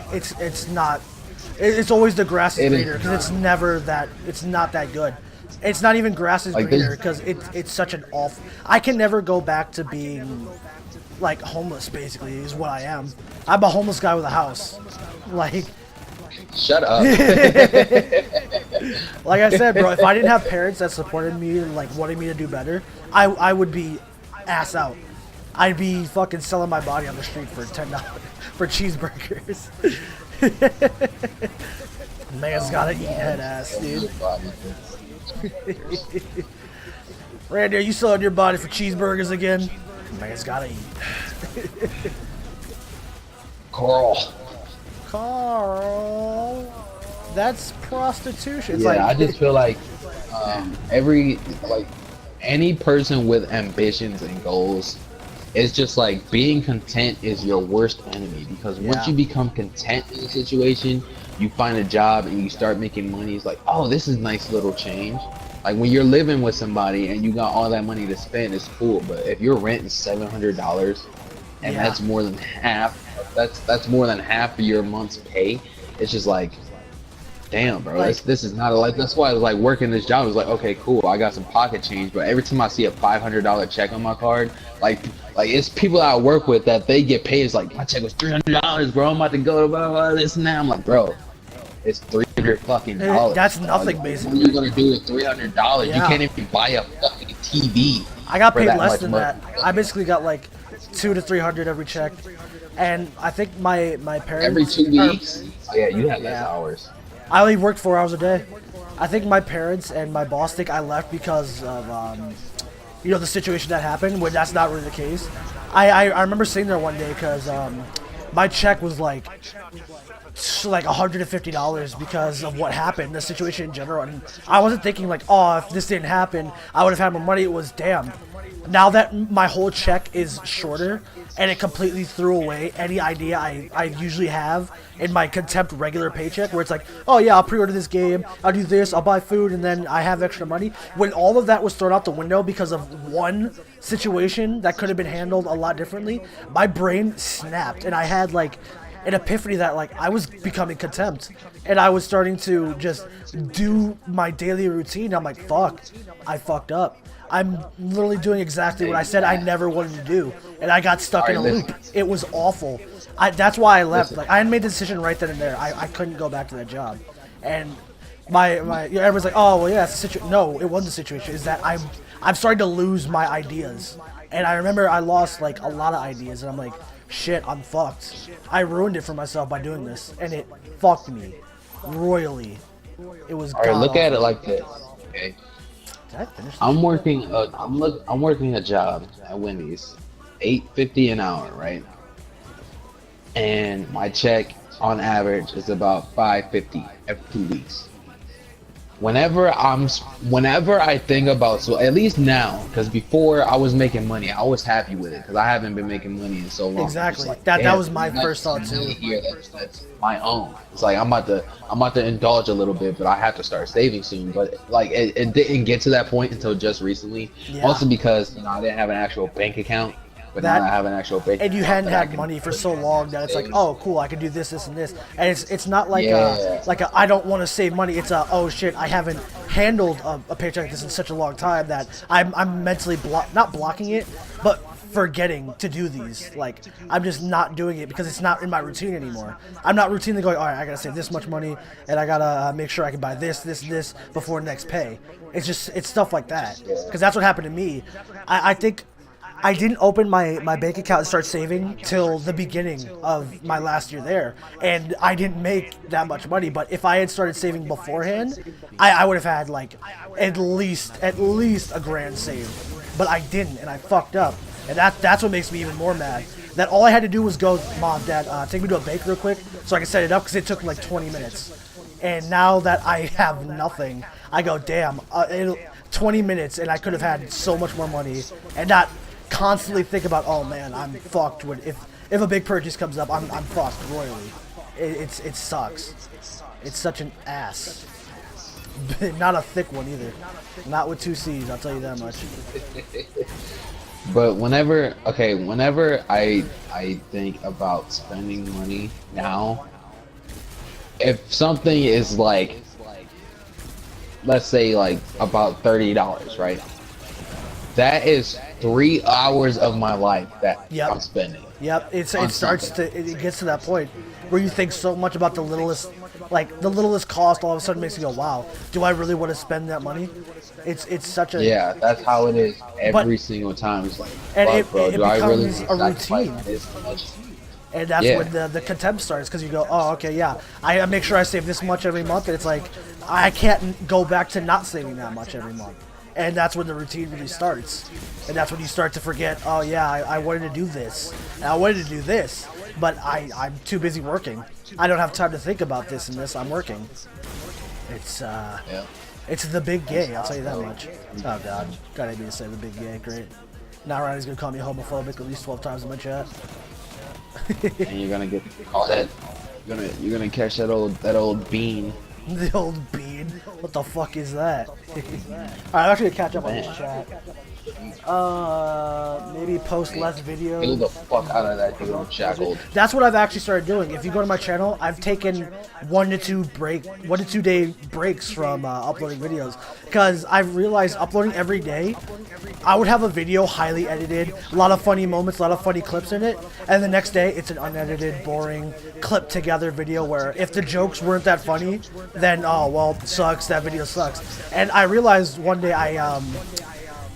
it's not. It's always the grass is It is greener because it's never that. It's not that good. It's not even grass is Like, greener there's- because it's such an awful. I can never go back to being like homeless. Basically, is what I am. I'm a homeless guy with a house. Like Shut up. like I said, bro. If I didn't have parents that supported me and like wanted me to do better, I would be ass out. I'd be fucking selling my body on the street for $10 for cheeseburgers. Man's gotta eat head ass, dude. Randy, are you selling your body for cheeseburgers again? Man's gotta eat. Carl. Carl, that's prostitution. It's Yeah, like, I just feel like any person with ambitions and goals, it's just like being content is your worst enemy, because once Yeah. you become content in a situation, you find a job and you start making money. It's like, oh, this is nice little change. Like when you're living with somebody and you got all that money to spend, it's cool. But if your rent is $700 and Yeah. that's more than half, that's more than half of your month's pay. It's just like, damn, bro, Like- this is not a like. That's why I was like working this job. It was like, okay, cool, I got some pocket change. But every time I see a $500 check on my card, like it's people I work with that they get paid. It's like my check was $300, bro. I'm about to go to blah, blah, this and that. I'm like, bro, it's $300 fucking dollars. That's dog. nothing, What basically. are you gonna do with $300? Yeah. You can't even buy a fucking TV. I got for paid that less much than money. that. I basically got like 200 to 300 every check, and I think my parents Every 2 or- weeks. Oh yeah, you have less Yeah. hours. I only worked 4 hours a day. I think my parents and my boss think I left because of the situation that happened. When that's not really the case. I remember sitting there one day because my check was like $150 because of what happened, the situation in general. And I wasn't thinking like, oh, if this didn't happen, I would have had more money. It was damn. Now that my whole check is shorter and it completely threw away any idea I usually have in my contempt regular paycheck, where it's like, oh yeah, I'll pre-order this game, I'll do this, I'll buy food, and then I have extra money. When all of that was thrown out the window because of one situation that could have been handled a lot differently, my brain snapped and I had like an epiphany that like I was becoming contempt and I was starting to just do my daily routine. I'm like, fuck, I fucked up. I'm literally doing exactly what I said I never wanted to do, and I got stuck in a loop. It was awful. That's why I left. Like, I had made the decision right then and there. I couldn't go back to that job, and everyone's like, oh well, yeah, it's a situation. No, it wasn't a situation. Is that I'm starting to lose my ideas, and I remember I lost like a lot of ideas, and I'm like, shit, I'm fucked. I ruined it for myself by doing this, and it fucked me royally. It was. All right, look at it like this. Okay. Did I finish? I'm working a job at Wendy's, $8.50 an hour, right? And my check on average is about $5.50 every 2 weeks. Whenever I think about, so at least now, because before I was making money, I was happy with it because I haven't been making money in so long. Exactly. Like, that was my first thought too. Here, that's my own. It's like I'm about to indulge a little bit, but I have to start saving soon. But like it didn't get to that point until just recently. Yeah. Also because I didn't have an actual bank account. But now I have an actual bank. And you hadn't had money for so long that it's like, oh, cool, I can do this, this, and this. And it's not like I don't want to save money. It's oh shit, I haven't handled a paycheck like this in such a long time that I'm mentally not blocking it, but forgetting to do these. Like, I'm just not doing it because it's not in my routine anymore. I'm not routinely going, all right, I gotta save this much money, and I gotta make sure I can buy this, this, this before next pay. It's stuff like that. Because that's what happened to me. I think I didn't open my bank account and start saving till the beginning of my last year there, and I didn't make that much money. But if I had started saving beforehand, I would have had like at least a grand saved. But I didn't, and I fucked up, and that's what makes me even more mad. That all I had to do was go, Mom, Dad, take me to a bank real quick so I can set it up, because it took like 20 minutes. And now that I have nothing, I go, damn, 20 minutes, and I could have had so much more money, and not constantly think about, oh man, I'm fucked if a big purchase comes up, I'm fucked royally. It sucks. It's such an ass. Not a thick one either. Not with 2 C's, I'll tell you that much. But whenever I think about spending money now, if something is like, let's say like about $30, right? That is 3 hours of my life that I'm spending. Yep, it gets to that point where you think so much about the littlest cost. All of a sudden makes you go, wow, do I really want to spend that money? It's such a that's how it is every single time. It's like, and it do I really becomes a routine. And that's when the contempt starts, because you go, oh, okay, yeah, I make sure I save this much every month, and it's like, I can't go back to not saving that much every month. And that's when the routine really starts. And that's when you start to forget, oh yeah, I wanted to do this, and I wanted to do this, but I'm too busy working. I don't have time to think about this and this, I'm working. It's the big gay, I'll tell you that much. Oh god, gotta be to say the big gay, great. Now Ronnie's gonna call me homophobic at least 12 times in my chat. And you're gonna get that. You're gonna catch that old bean. The old bean. What the fuck is that? Alright, I'm actually gonna catch up on this chat. Maybe post less videos. Get the fuck out of that dude, I'm shackled. That's what I've actually started doing. If you go to my channel, I've taken 1 to 2 day breaks from uploading videos, because I've realized uploading every day, I would have a video highly edited, a lot of funny moments, a lot of funny clips in it, and the next day it's an unedited, boring, clipped together video where if the jokes weren't that funny, then oh well, sucks, that video sucks. And I realized one day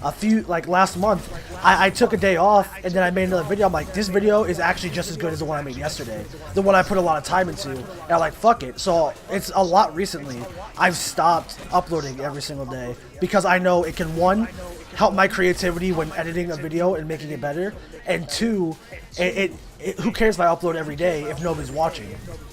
last month, I took a day off and then I made another video. I'm like, this video is actually just as good as the one I made yesterday, the one I put a lot of time into, and I'm like, fuck it. So it's a lot recently I've stopped uploading every single day because I know it can, one, help my creativity when editing a video and making it better, and two, who cares if I upload every day if nobody's watching?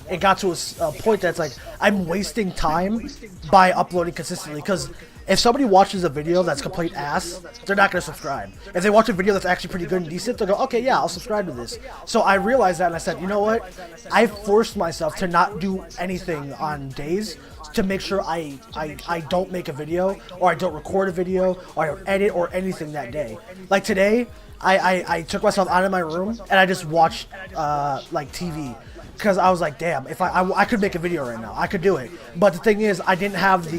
It got to a point that's like, I'm wasting time by uploading consistently, because if somebody watches a video that's complete ass, they're not going to subscribe. If they watch a video that's actually pretty good and decent, they'll go, okay, yeah, I'll subscribe to this. So I realized that and I said, you know what? I forced myself to not do anything on days to make sure I don't make a video, or I don't record a video, or I don't edit or anything that day. Like today, I took myself out of my room and I just watched like TV. Because I was like, damn, if I could make a video right now, I could do it. But the thing is, I didn't have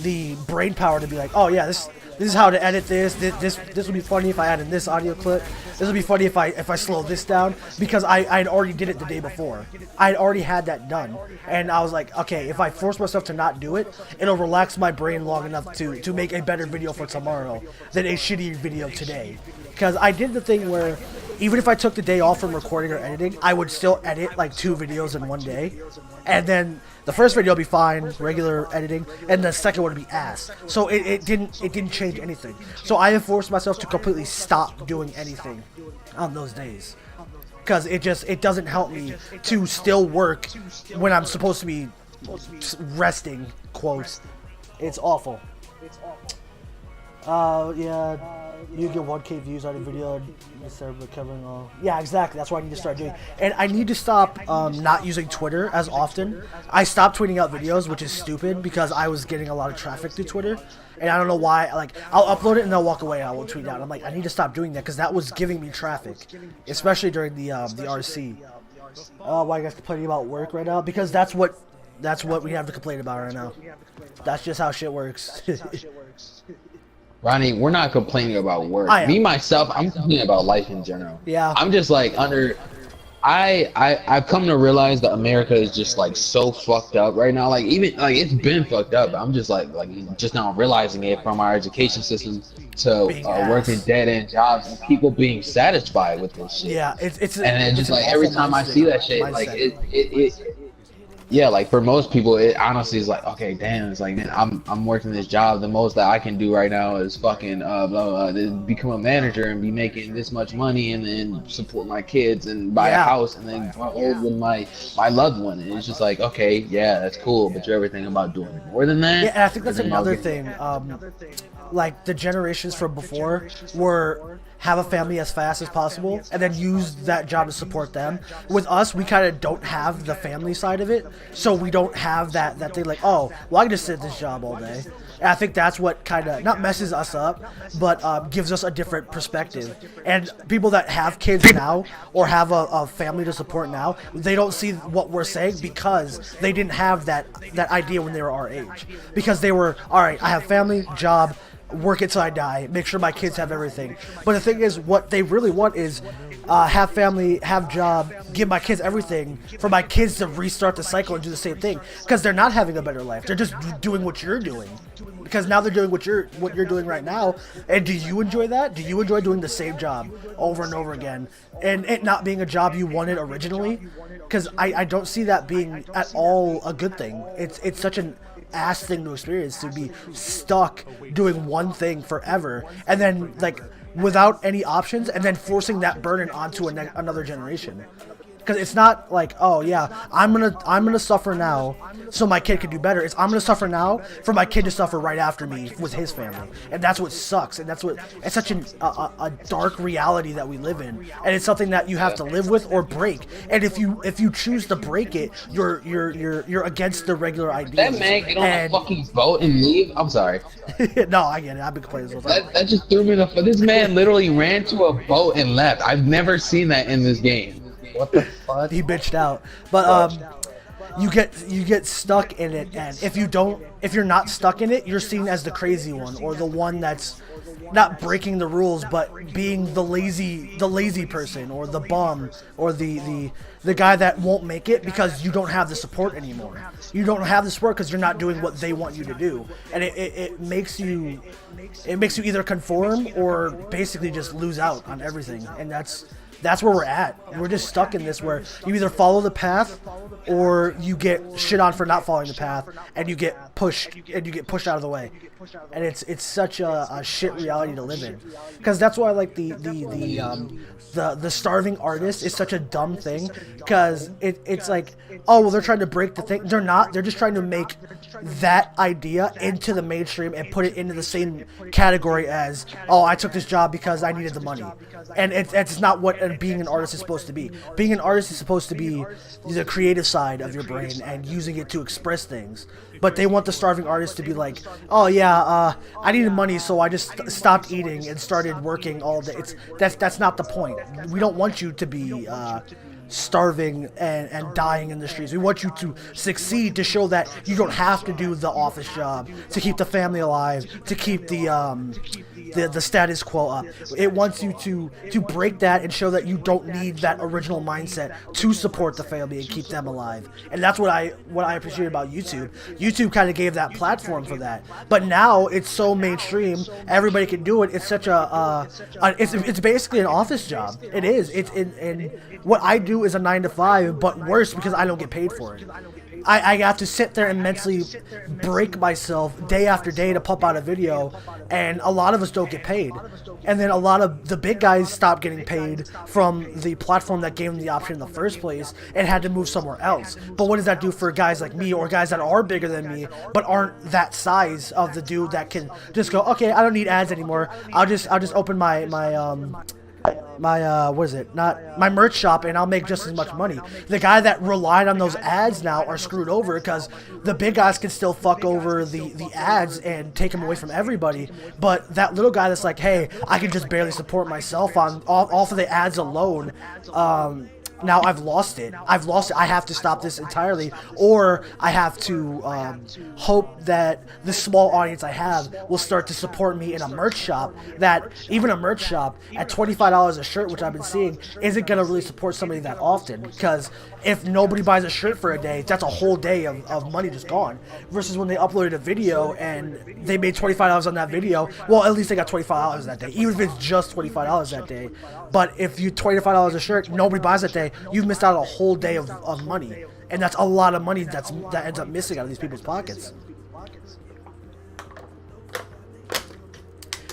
the brain power to be like, oh yeah, this is how to edit this. This would be funny if I added this audio clip. This would be funny if I slow this down, because I'd already did it the day before. I'd already had that done, and I was like, okay, if I force myself to not do it, it'll relax my brain long enough to make a better video for tomorrow than a shitty video today. Because I did the thing where even if I took the day off from recording or editing, I would still edit like 2 videos in one day, and then the first video will be fine, regular editing, and the second one would be ass. So it didn't change anything. So I have forced myself to completely stop doing anything on those days, because it doesn't help me to still work when I'm supposed to be resting. Quotes. It's awful. Yeah, you get 1K views on a video instead of recovering all. Yeah, exactly. That's what I need to start doing. And I need to stop not using Twitter as often. I stopped tweeting out videos, which is stupid, because I was getting a lot of traffic through Twitter. And I don't know why. Like, I'll upload it and I'll walk away and I won't tweet out. I'm like, I need to stop doing that, because that was giving me traffic, especially during the RC. Why you guys complaining about work right now? Because that's what we have to complain about right now. That's just how shit works. Ronnie, we're not complaining about work. Me, myself, I'm complaining about life in general. Yeah. I'm just like I've come to realize that America is just like so fucked up right now. Like, even like it's been fucked up. I'm just like just now realizing it, from our education system to working dead end jobs and people being satisfied with this shit. Yeah, it's and then just like every time I see that shit, like it yeah, like for most people, it honestly is like, okay, damn, it's like, man, I'm working this job. The most that I can do right now is fucking become a manager and be making this much money, and then support my kids and buy a house, and then grow old with my loved one. And it's just like, okay, yeah, that's cool, but you're everything about doing more than that. Yeah, and I think that's another thing. Like the generations from before were have a family as fast as possible and then use that job to support them. With us, we kind of don't have the family side of it, so we don't have that thing like, oh, well, I can just sit at this job all day. And I think that's what kind of not messes us up, but gives us a different perspective. And people that have kids now or have a family to support now, they don't see what we're saying because they didn't have that idea when they were our age. Because they were, all right, I have family, job, work until I die, make sure my kids have everything. But the thing is, what they really want is have family, have job, give my kids everything, for my kids to restart the cycle and do the same thing. Because they're not having a better life. They're just doing what you're doing. Because now they're doing what you're doing right now. And do you enjoy that? Do you enjoy doing the same job over and over again, and it not being a job you wanted originally? Because I don't see that being at all a good thing. It's such an ass thing to experience, to be stuck doing one thing forever and then like without any options, and then forcing that burden onto another generation. Because it's not like, oh yeah, I'm gonna suffer now so my kid can do better. It's I'm gonna suffer now for my kid to suffer right after me with his family, and that's what sucks. And it's such a dark reality that we live in, and it's something that you have to live with or break. And if you choose to break it, you're against the regular ideas. That man get on a fucking boat and leave. I'm sorry. No, I get it. I've been complaining this whole time. That just threw me the. This man literally ran to a boat and left. I've never seen that in this game. What the fuck? He bitched out. But you get stuck in it, and if you're not stuck in it, you're seen as the crazy one, or the one that's not breaking the rules, but being the lazy person, or the bum, or the guy that won't make it because you don't have the support anymore. You don't have the support because you're not doing what they want you to do, and it makes you either conform or basically just lose out on everything, and that's where we're at. We're just stuck in this where you either follow the path or you get shit on for not following the path, and you get pushed out of the way. And it's such a shit reality to live in. Because that's why like the starving artist is such a dumb thing, because it's like, oh well, they're trying to break the thing. They're not. They're just trying to make that idea into the mainstream and put it into the same category as, oh, I took this job because I needed the money. And it's not what being an artist is supposed to be. Being an artist is supposed to be the creative side of your brain and using it to express things. But they want the starving artist to be like, oh yeah, I needed money, so I just stopped eating and started working all day. That's not the point. We don't want you to be starving and dying in the streets. We want you to succeed, to show that you don't have to do the office job to keep the family alive, to keep the status quo up. It wants you to break that and show that you don't need that original mindset to support the family and keep them alive. And that's what I appreciate about YouTube. YouTube kind of gave that platform for that. But now it's so mainstream, everybody can do it. It's such it's basically an office job. It is. And what I do is a 9-to-5, but worse because I don't get paid for it. I have to sit there and mentally break myself day after day to pump out a video, and a lot of us don't get paid. And then a lot of the big guys stop getting paid from the platform that gave them the option in the first place and had to move somewhere else. But what does that do for guys like me, or guys that are bigger than me but aren't that size of the dude that can just go, okay, I don't need ads anymore. I'll just open my my merch shop and I'll make just as much money. The guy that relied on those ads now are screwed over, because the big guys can still fuck over the ads and take them away from everybody, but that little guy that's like, hey, I can just barely support myself on off of the ads alone, now I've lost it. I have to stop this entirely, or I have to hope that the small audience I have will start to support me in a merch shop. That even a merch shop at $25 a shirt, which I've been seeing, isn't going to really support somebody that often, because if nobody buys a shirt for a day, that's a whole day of money just gone. Versus when they uploaded a video and they made $25 on that video, well, at least they got $25 that day, even if it's just $25 that day. But if you $25 a shirt, nobody buys that day, you've missed out on a whole day of money. And that's a lot of money that ends up missing out of these people's pockets.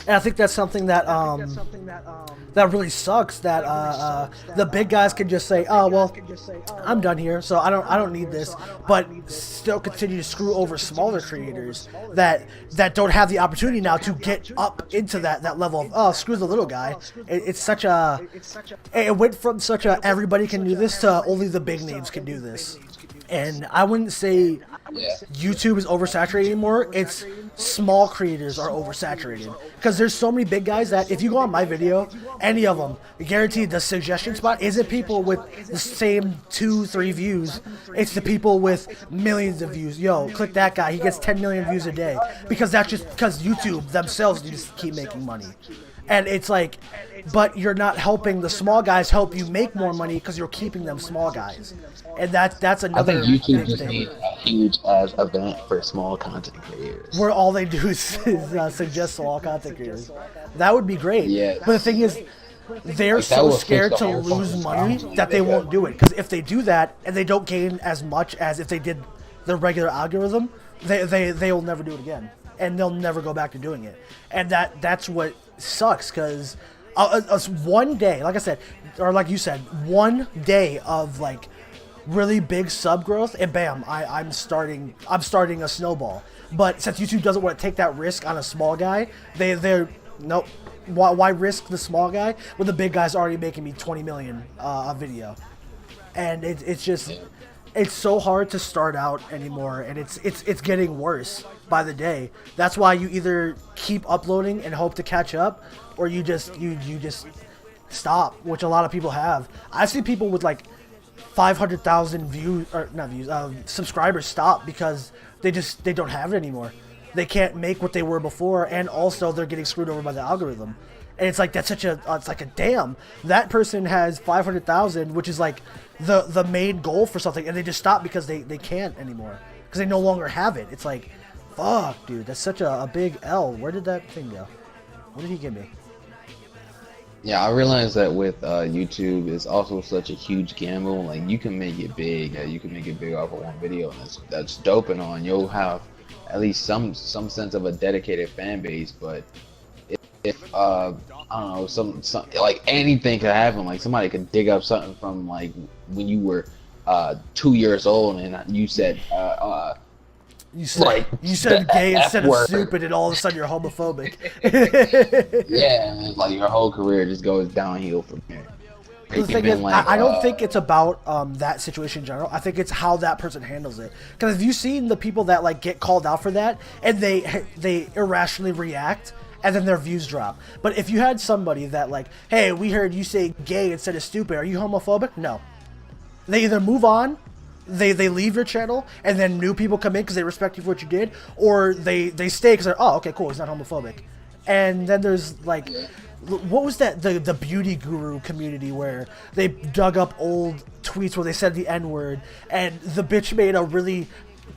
And I think that's something that that really sucks. That the big guys can just say, "Oh well, I'm done here, so I don't need this," but still continue to screw over smaller creators that don't have the opportunity now to get up into that level of, oh, screw the little guy. It went from such a everybody can do this to only the big names can do this. And I wouldn't say YouTube is oversaturated anymore. It's small creators are oversaturated, because there's so many big guys that if you go on my video, any of them, guaranteed the suggestion spot isn't people with the same 2-3 views. It's the people with millions of views. Yo, click that guy, he gets 10 million views a day, because that's just because YouTube themselves just keep making money. And it's like, but you're not helping the small guys help you make more money because you're keeping them small guys. And that's another. I think YouTube just needs a huge ass event for small content creators, where all they do is suggest small content creators. That would be great. Yeah. But the thing is, they're so scared to lose money that they won't do it. Because if they do that and they don't gain as much as if they did the regular algorithm, they will never do it again, and they'll never go back to doing it. And that's what sucks, because one day, like I said, or like you said, one day of like really big sub growth, and bam, I'm starting a snowball. But since YouTube doesn't want to take that risk on a small guy, they're nope. Why risk the small guy when the big guy's already making me 20 million a video? And it's just, it's so hard to start out anymore, and it's getting worse by the day. That's why you either keep uploading and hope to catch up, or you just stop, which a lot of people have. I see people with like 500,000 views, or not views, subscribers stop because they don't have it anymore. They can't make what they were before, and also they're getting screwed over by the algorithm. And it's like, that's such a, it's like a damn, that person has 500,000, which is like the main goal for something, and they just stop because they can't anymore. Because they no longer have it. It's like, fuck, dude, that's such a big L. Where did that thing go? What did he give me? Yeah, I realize that with YouTube, it's also such a huge gamble. Like, you can make it big. You can make it big off of one video, and that's dope and all. And you'll have at least some sense of a dedicated fan base. But if I don't know, some like anything could happen. Like, somebody could dig up something from like when you were 2 years old, and you said you said gay instead of stupid, and all of a sudden you're homophobic. Yeah, and like your whole career just goes downhill from there. The thing is, I don't think it's about that situation in general. I think it's how that person handles it. Because have you seen the people that like get called out for that, and they irrationally react, and then their views drop? But if you had somebody that like, hey, we heard you say gay instead of stupid, are you homophobic? No. They either move on, they leave your channel, and then new people come in because they respect you for what you did, or they stay because they're, oh, okay, cool, he's not homophobic. And then there's like, what was that, the beauty guru community where they dug up old tweets where they said the N-word, and the bitch made a really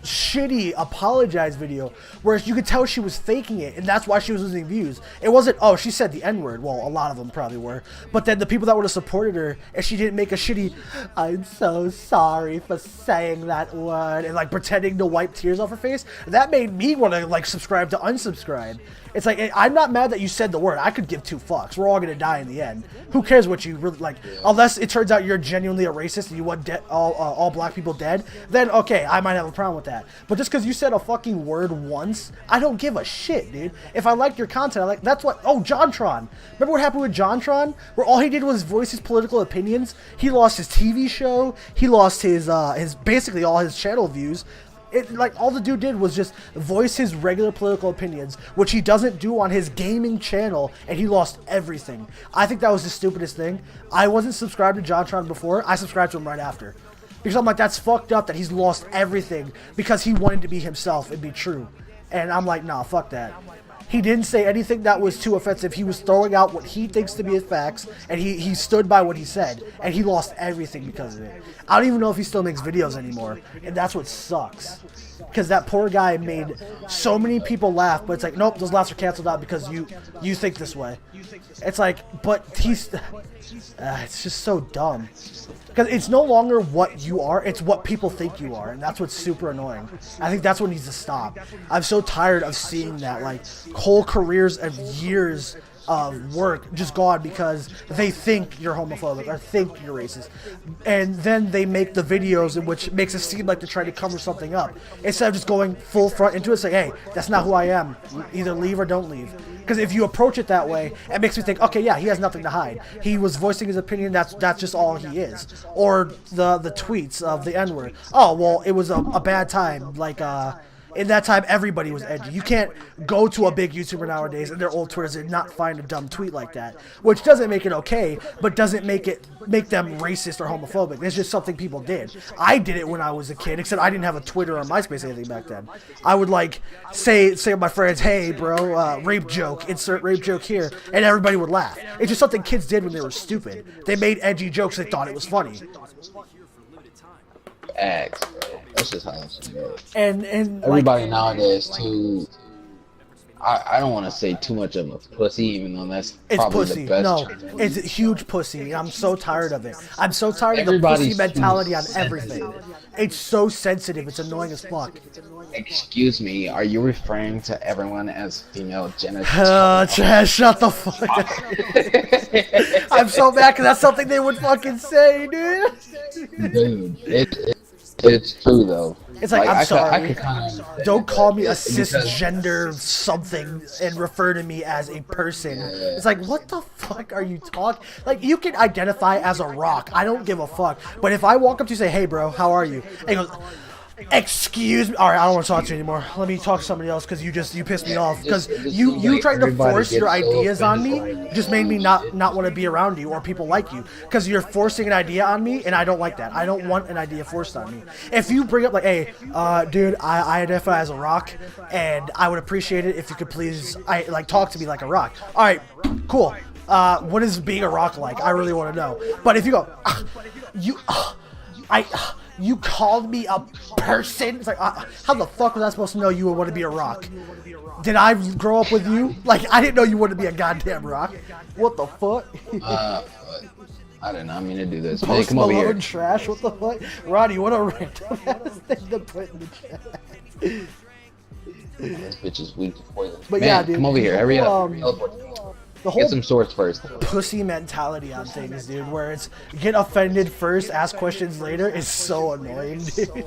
shitty apologize video where you could tell she was faking it, and that's why she was losing views. It wasn't, oh, she said the N-word. Well, a lot of them probably were, but then the people that would have supported her, and she didn't make a shitty, I'm so sorry for saying that word, and like pretending to wipe tears off her face, that made me want to like subscribe to unsubscribe. It's like, I'm not mad that you said the word. I could give two fucks. We're all gonna die in the end. Who cares what you really like? Unless it turns out you're genuinely a racist and you want all black people dead, then okay, I might have a problem with that. But just because you said a fucking word once, I don't give a shit, dude. If I like your content, I like. That's what. Oh, JonTron. Remember what happened with JonTron, where all he did was voice his political opinions. He lost his TV show. He lost his basically all his channel views. Like, all the dude did was just voice his regular political opinions, which he doesn't do on his gaming channel, and he lost everything. I think that was the stupidest thing. I wasn't subscribed to JonTron before. I subscribed to him right after. Because I'm like, that's fucked up that he's lost everything because he wanted to be himself and be true. And I'm like, nah, fuck that. He didn't say anything that was too offensive. He was throwing out what he thinks to be his facts, and he stood by what he said, and he lost everything because of it. I don't even know if he still makes videos anymore, and that's what sucks. Because that poor guy made so many people laugh, but it's like, nope, those laughs are canceled out because you think this way. It's like, but he's... it's just so dumb. Because it's no longer what you are, it's what people think you are, and that's what's super annoying. I think that's what needs to stop. I'm so tired of seeing that, like, whole careers and years of work just gone because they think you're homophobic or think you're racist, and then they make the videos in which makes it seem like they're trying to cover something up instead of just going full front into it, say, hey, that's not who I am, either leave or don't leave. Because if you approach it that way, it makes me think, okay, yeah, he has nothing to hide. He was voicing his opinion, that's just all he is. Or the tweets of the N-word. Oh, well, it was a bad time, like, in that time, everybody was edgy. You can't go to a big YouTuber nowadays and their old Twitters and not find a dumb tweet like that, which doesn't make it okay, but doesn't make them racist or homophobic. It's just something people did. I did it when I was a kid, except I didn't have a Twitter or MySpace or anything back then. I would like say to my friends, "Hey, bro, rape joke, insert rape joke here," and everybody would laugh. It's just something kids did when they were stupid. They made edgy jokes. They thought it was funny. Eggs, bro. That's just how it's go. And everybody like, nowadays too. I don't want to say too much of a pussy, even though that's probably pussy. the best. No, term. it's huge pussy. I'm so tired of it. I'm so tired of the pussy mentality on everything. It's so sensitive. It's annoying as fuck. Excuse me, are you referring to everyone as female genital? Shut the fuck up. I'm so mad because that's something they would fucking say, dude. Dude, it's true though. It's like, I'm sorry. I could kinda, don't call me a cisgender something and refer to me as a person. Yeah. It's like, what the fuck are you talking? Like, you can identify as a rock. I don't give a fuck. But if I walk up to you and say, hey, bro, how are you? And he goes, Excuse me. All right, I don't want to talk to you anymore. Let me talk to somebody else because you pissed me off. Because you tried to everybody force your gets so ideas on me offended. just made me not want to be around you or people like you. Because you're forcing an idea on me, and I don't like that. I don't want an idea forced on me. If you bring up like, hey, dude, I identify as a rock, and I would appreciate it if you could please, talk to me like a rock. All right, cool. What is being a rock like? I really want to know. But if you go, you called me a person? It's like, how the fuck was I supposed to know you would want to be a rock? Did I grow up with you? Like, I didn't know you wanted to be a goddamn rock. What the fuck? I did not mean to do this. Man, Post come over here. Malone trash? What the fuck? Roddy, what a random ass thing to put in the chat. This bitch is weak to poison. But Man, yeah, dude, come over here. Hurry up. The whole Get some swords first. pussy mentality on things, dude, where it's get offended first, ask questions later is so annoying, dude.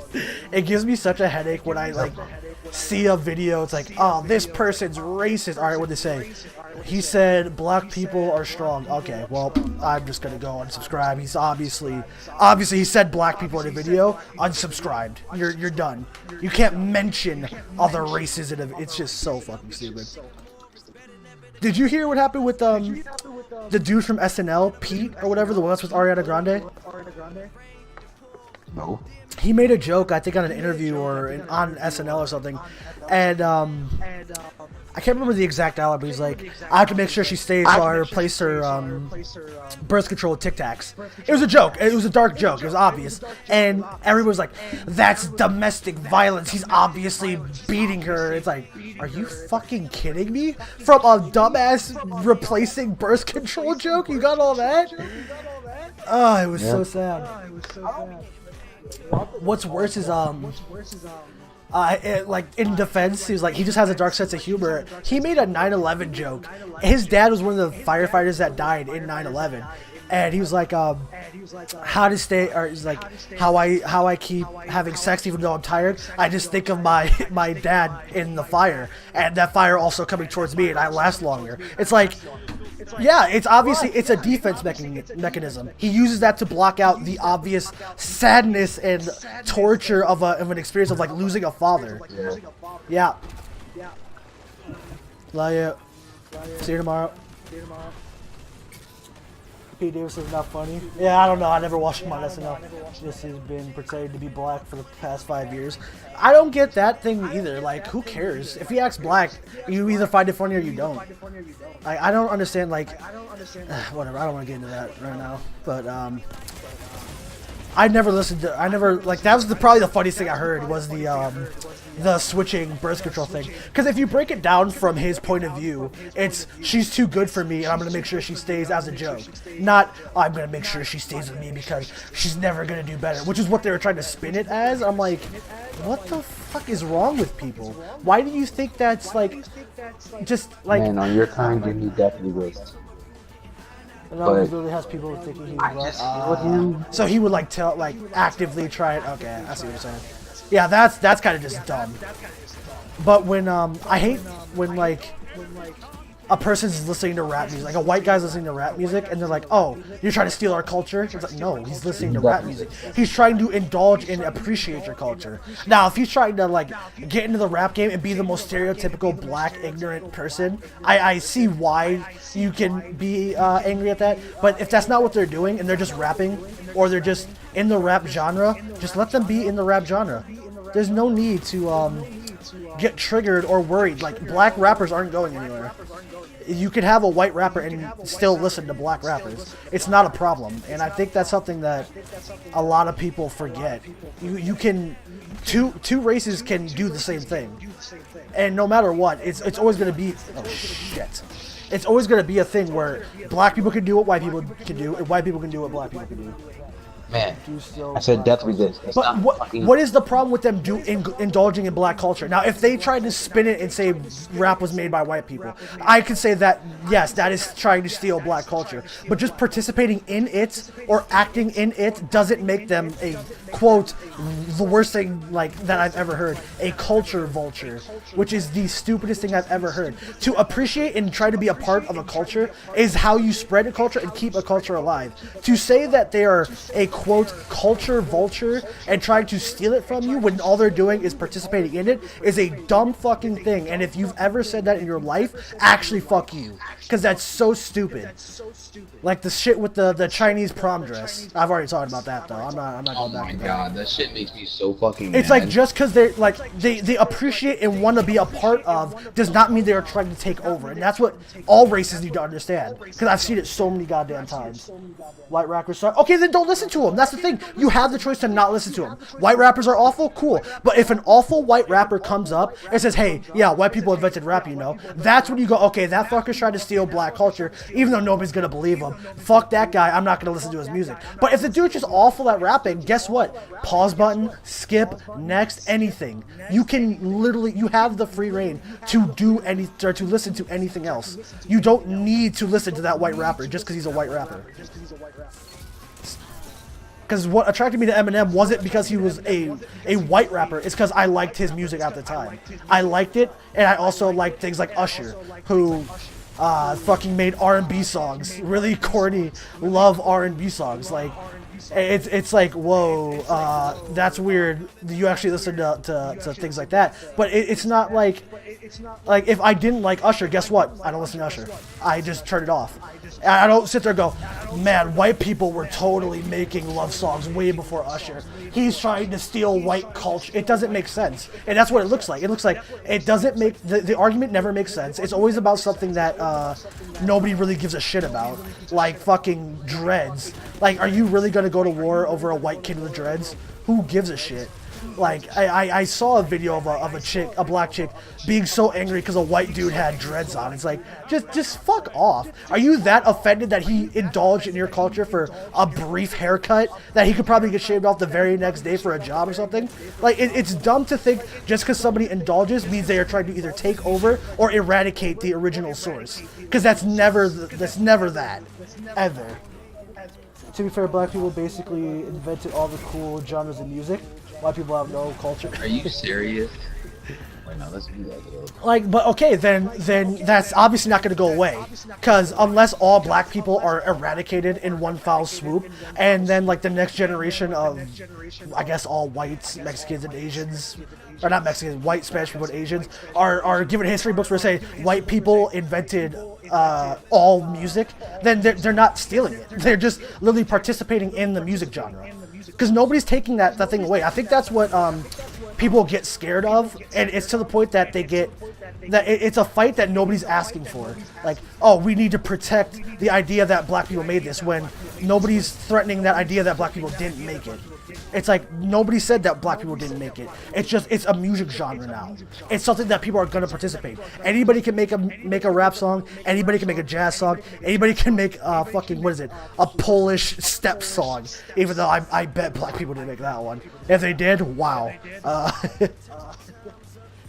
It gives me such a headache when I see a video. It's like, oh, this person's racist. All right, what'd they say? He said black people are strong. Okay, well, I'm just gonna go unsubscribe. He's obviously he said black people in a video. Unsubscribed. You're done. You can't mention other races in a. It's just so fucking stupid. Did you hear what happened with the dude from SNL, Pete or whatever, the one that's with Ariana Grande? No. He made a joke, I think, on an interview or on SNL or something, and I can't remember the exact hour, but he's like, I have to make sure she stays while I replace her birth control with Tic Tacs. It was a joke. It was a dark joke. It was obvious. And everyone was like, that's domestic violence. He's obviously beating her. It's like, are you fucking kidding me? From a dumbass replacing birth control joke? You got all that? Oh, it was so sad. What's worse is in defense, he was like, he just has a dark sense of humor. He made a 9/11 joke. His dad was one of the firefighters that died in 9/11, and he was like, how to stay, or he's like, how I keep having sex even though I'm tired. I just think of my dad in the fire, and that fire also coming towards me, and I last longer. It's like. Yeah, it's obviously it's a defense mechanism. He uses that to block out the obvious sadness and torture of an experience of like losing a father. Yeah. Love you. See you tomorrow. Pete Davidson's not funny. Yeah, I don't know. I never watched him on SNL. This has been portrayed to be black for the past 5 years. I don't get that thing either. Like, who cares? If he acts black, you either find it funny or you don't. I don't understand, whatever. I don't want to get into that right now. But, I never listened to, that was probably the funniest thing I heard was the switching birth control thing. Because if you break it down from his point of view, it's, she's too good for me and I'm going to make sure she stays as a joke. Not, I'm going to make sure she stays with me because she's never going to do better, which is what they were trying to spin it as. I'm like, what the fuck is wrong with people? Why do you think that's, Man, on your kind, you need definitely waste. And now he literally has people thinking he was so he would actively try it. Okay, I see what you're saying. Yeah, that's kind of just dumb. But when I hate when a person's listening to rap music, like a white guy's listening to rap music, and they're like, "Oh, you're trying to steal our culture." It's like, no, he's listening to rap music. He's trying to indulge and appreciate your culture. Now, if he's trying to get into the rap game and be the most stereotypical black ignorant person, I see why you can be angry at that. But if that's not what they're doing and they're just rapping or they're just in the rap genre, just let them be in the rap genre. There's no need to get triggered or worried. Like, black rappers aren't going anywhere. You could have a white rapper and still listen to black rappers. It's not a problem. And I think that's something that a lot of people forget. You can, two races can do the same thing. And no matter what, it's always going to be, oh shit. It's always going to be a thing where black people can do what white people can do, and white people can do what black people can do. Man, I said death resist. But what is the problem with them indulging in black culture? Now, if they tried to spin it and say rap was made by white people, I could say that, yes, that is trying to steal black culture. But just participating in it or acting in it doesn't make them a, quote, the worst thing that I've ever heard, a culture vulture, which is the stupidest thing I've ever heard. To appreciate and try to be a part of a culture is how you spread a culture and keep a culture alive. To say that they are a quote culture vulture and trying to steal it from you when all they're doing is participating in it is a dumb fucking thing. And if you've ever said that in your life, actually fuck you, because that's so stupid. Like the shit with the Chinese prom dress. I've already talked about that though. I'm not Oh going back my to that. god, that shit makes me so fucking It's mad. like just because they appreciate and want to be a part of does not mean they are trying to take over, and that's what all races need to understand. Because I've seen it so many goddamn times. White rappers start. Okay, then don't listen to them. That's the thing. You have the choice to not listen to them. White rappers are awful, cool. But if an awful white rapper comes up and says, "Hey, yeah, white people invented rap," that's when you go, okay, that fucker's trying to steal black culture, even though nobody's gonna believe him. Fuck that guy. I'm not gonna listen to his music. But if the dude's just awful at rapping, guess what? Pause button, skip, next, anything. You can literally, you have the free reign to do any, or to listen to anything else. You don't need to listen to that white rapper just because he's a white rapper. Because what attracted me to Eminem wasn't because he was a white rapper. It's because I liked his music at the time. I liked it, and I also liked things like Usher, who fucking made R&B songs, really corny, love R&B songs. Like, it's like, whoa, that's weird. You actually listen to things like that. But it's not like if I didn't like Usher, guess what? I don't listen to Usher. I just turn it off. I don't sit there and go, man, white people were totally making love songs way before Usher. He's trying to steal white culture. It doesn't make sense. And that's what it looks like. It looks like it doesn't make, the argument never makes sense. It's always about something that nobody really gives a shit about. Like fucking dreads. Like, are you really going to go to war over a white kid with dreads? Who gives a shit? Like, I saw a video of a black chick being so angry because a white dude had dreads on. It's like, just fuck off. Are you that offended that he indulged in your culture for a brief haircut that he could probably get shaved off the very next day for a job or something? Like, it's dumb to think just because somebody indulges means they are trying to either take over or eradicate the original source. Because that's never that. Ever. To be fair, black people basically invented all the cool genres of music. White people have no culture. Are you serious? Wait, no, let's do that. Like, but okay, then that's obviously not going to go away, because unless all black people are eradicated in one foul swoop, and then like the next generation of, I guess, all whites, Mexicans, and Asians, or not Mexicans, white, Spanish people, and Asians are given history books where say white people invented all music, then they're not stealing it. They're just literally participating in the music genre. Because nobody's taking that thing away. I think that's what people get scared of, and it's to the point that they get that it's a fight that nobody's asking for. Like, oh, we need to protect the idea that black people made this, when nobody's threatening that idea that black people didn't make it. It's like nobody said that black people didn't make it. It's a music genre now. It's something that people are gonna participate. Anybody can make a rap song. Anybody can make a jazz song. Anybody can make a Polish step song. Even though I bet black people didn't make that one. If they did, wow.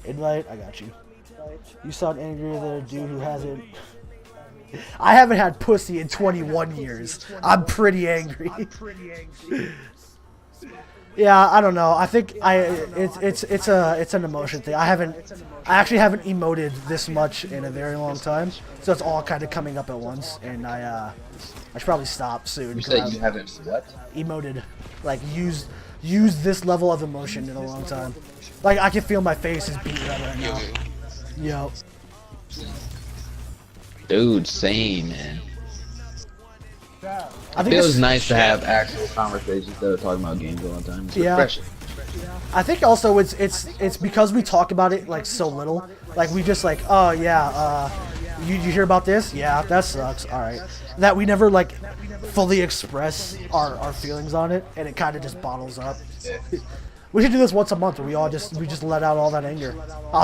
Invite, I got you. You sound angrier than a dude who hasn't. I haven't had pussy in 21 years. I'm pretty angry. Yeah, I don't know. I think it's an emotion thing. I actually haven't emoted this much in a very long time, so it's all kind of coming up at once, and I should probably stop soon. You said you haven't what? Emoted, like use this level of emotion in a long time. Like, I can feel my face is beating up right now. Yo. Dude, same, man. I It think feels it's nice to have actual conversations instead of talking about games all the time. It's Yeah. refreshing. I think also it's because we talk about it like so little. Like, we just like, oh yeah, you hear about this? Yeah, that sucks. All right. That we never like fully express our feelings on it, and it kind of just bottles up. We should do this once a month where we just let out all that anger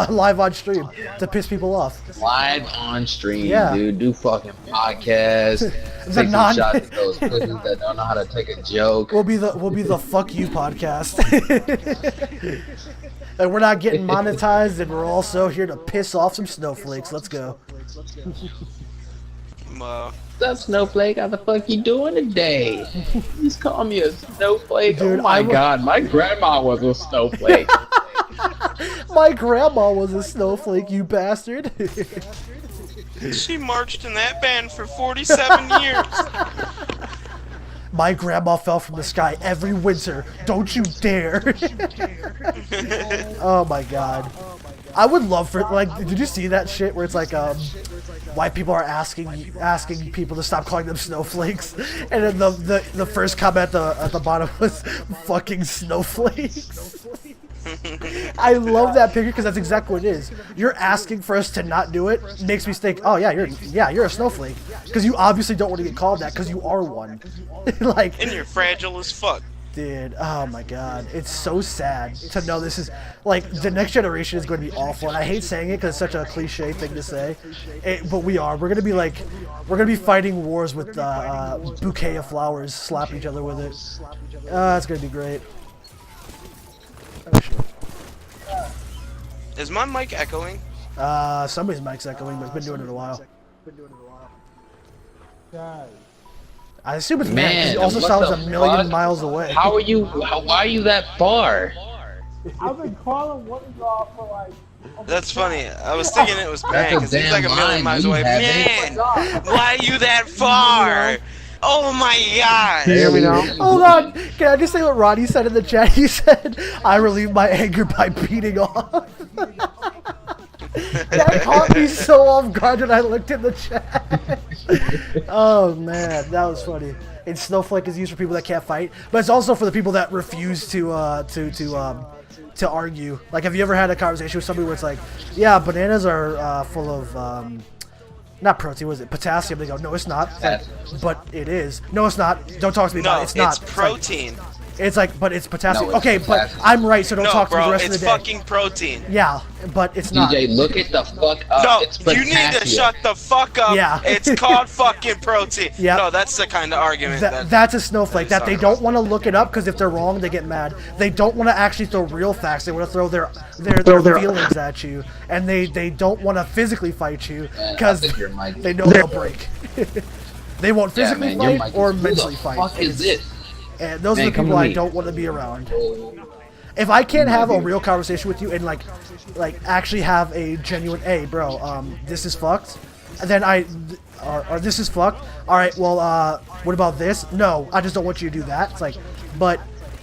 live on stream to piss people off. Live on stream, Yeah. dude. Do fucking podcasts. The Take non- some shots at those pussies that don't know how to take a joke. We'll be the fuck you podcast. And we're not getting monetized, and we're also here to piss off some snowflakes. Let's go. What's up, Snowflake? How the fuck you doing today? Just call me a snowflake. Dude, oh my god, my grandma was a snowflake. My grandma was a snowflake, you bastard. She marched in that band for 47 years. My grandma fell from the sky every winter. Don't you dare. Oh my god. I would love for, like, did you see that shit where it's like, white people are asking people to stop calling them snowflakes, and then the first comment at the bottom was fucking snowflakes. I love that picture because that's exactly what it is. You're asking for us to not do it. Makes me think, oh yeah, you're a snowflake because you obviously don't want to get called that because you are one. Like, and you're fragile as fuck. dude, oh my god, it's so sad to know this is, like, the next generation is going to be awful, and I hate saying it because it's such a cliche thing to say, but we're going to be like, we're going to be fighting wars with bouquet of flowers, slap each other with it. It's going to be great. Oh, shit. Is my mic echoing? Somebody's mic's echoing, but it's been doing it a while. I assume it's man, 'cause it also sounds a million miles away. How are you? Why are you that far? I've been calling one of y'all for like. That's funny. I was thinking it was man, because he's like a million miles away. have Man, why are you that far? Oh my god! Can you hear me now? Hold on, can I just say what Ronnie said in the chat? He said, I relieve my anger by beating off. That caught me so off guard when I looked in the chat. Oh man, that was funny. And snowflake is used for people that can't fight, but it's also for the people that refuse to argue. Like, have you ever had a conversation with somebody where it's like, yeah, bananas are full of not protein, was it potassium? They go, no, it's not. It's like, but it is. No, it's not. Don't talk to me about it. It's not. It's protein. It's like, but it's potassium. No, it's okay, potassium. but I'm right, so don't talk to me the rest it's of the day. fucking protein. Yeah, but it's not. DJ, look it the fuck up. No, it's you need to shut the fuck up. Yeah. It's called fucking protein. Yeah. No, that's the kind of argument That's a snowflake. That they talking don't about. want to look it up because if they're wrong, they get mad. They don't want to actually throw real facts. They want to throw their feelings at you, and they don't want to physically fight you because they know they'll break. They won't physically fight or mentally fight. What the fuck is this? And those Man, are the come people to I me. don't want to be around. If I can't have a real conversation with you and like actually have a genuine, hey bro, this is fucked, and then or this is fucked. All right, well, what about this? No, I just don't want you to do that. It's like, but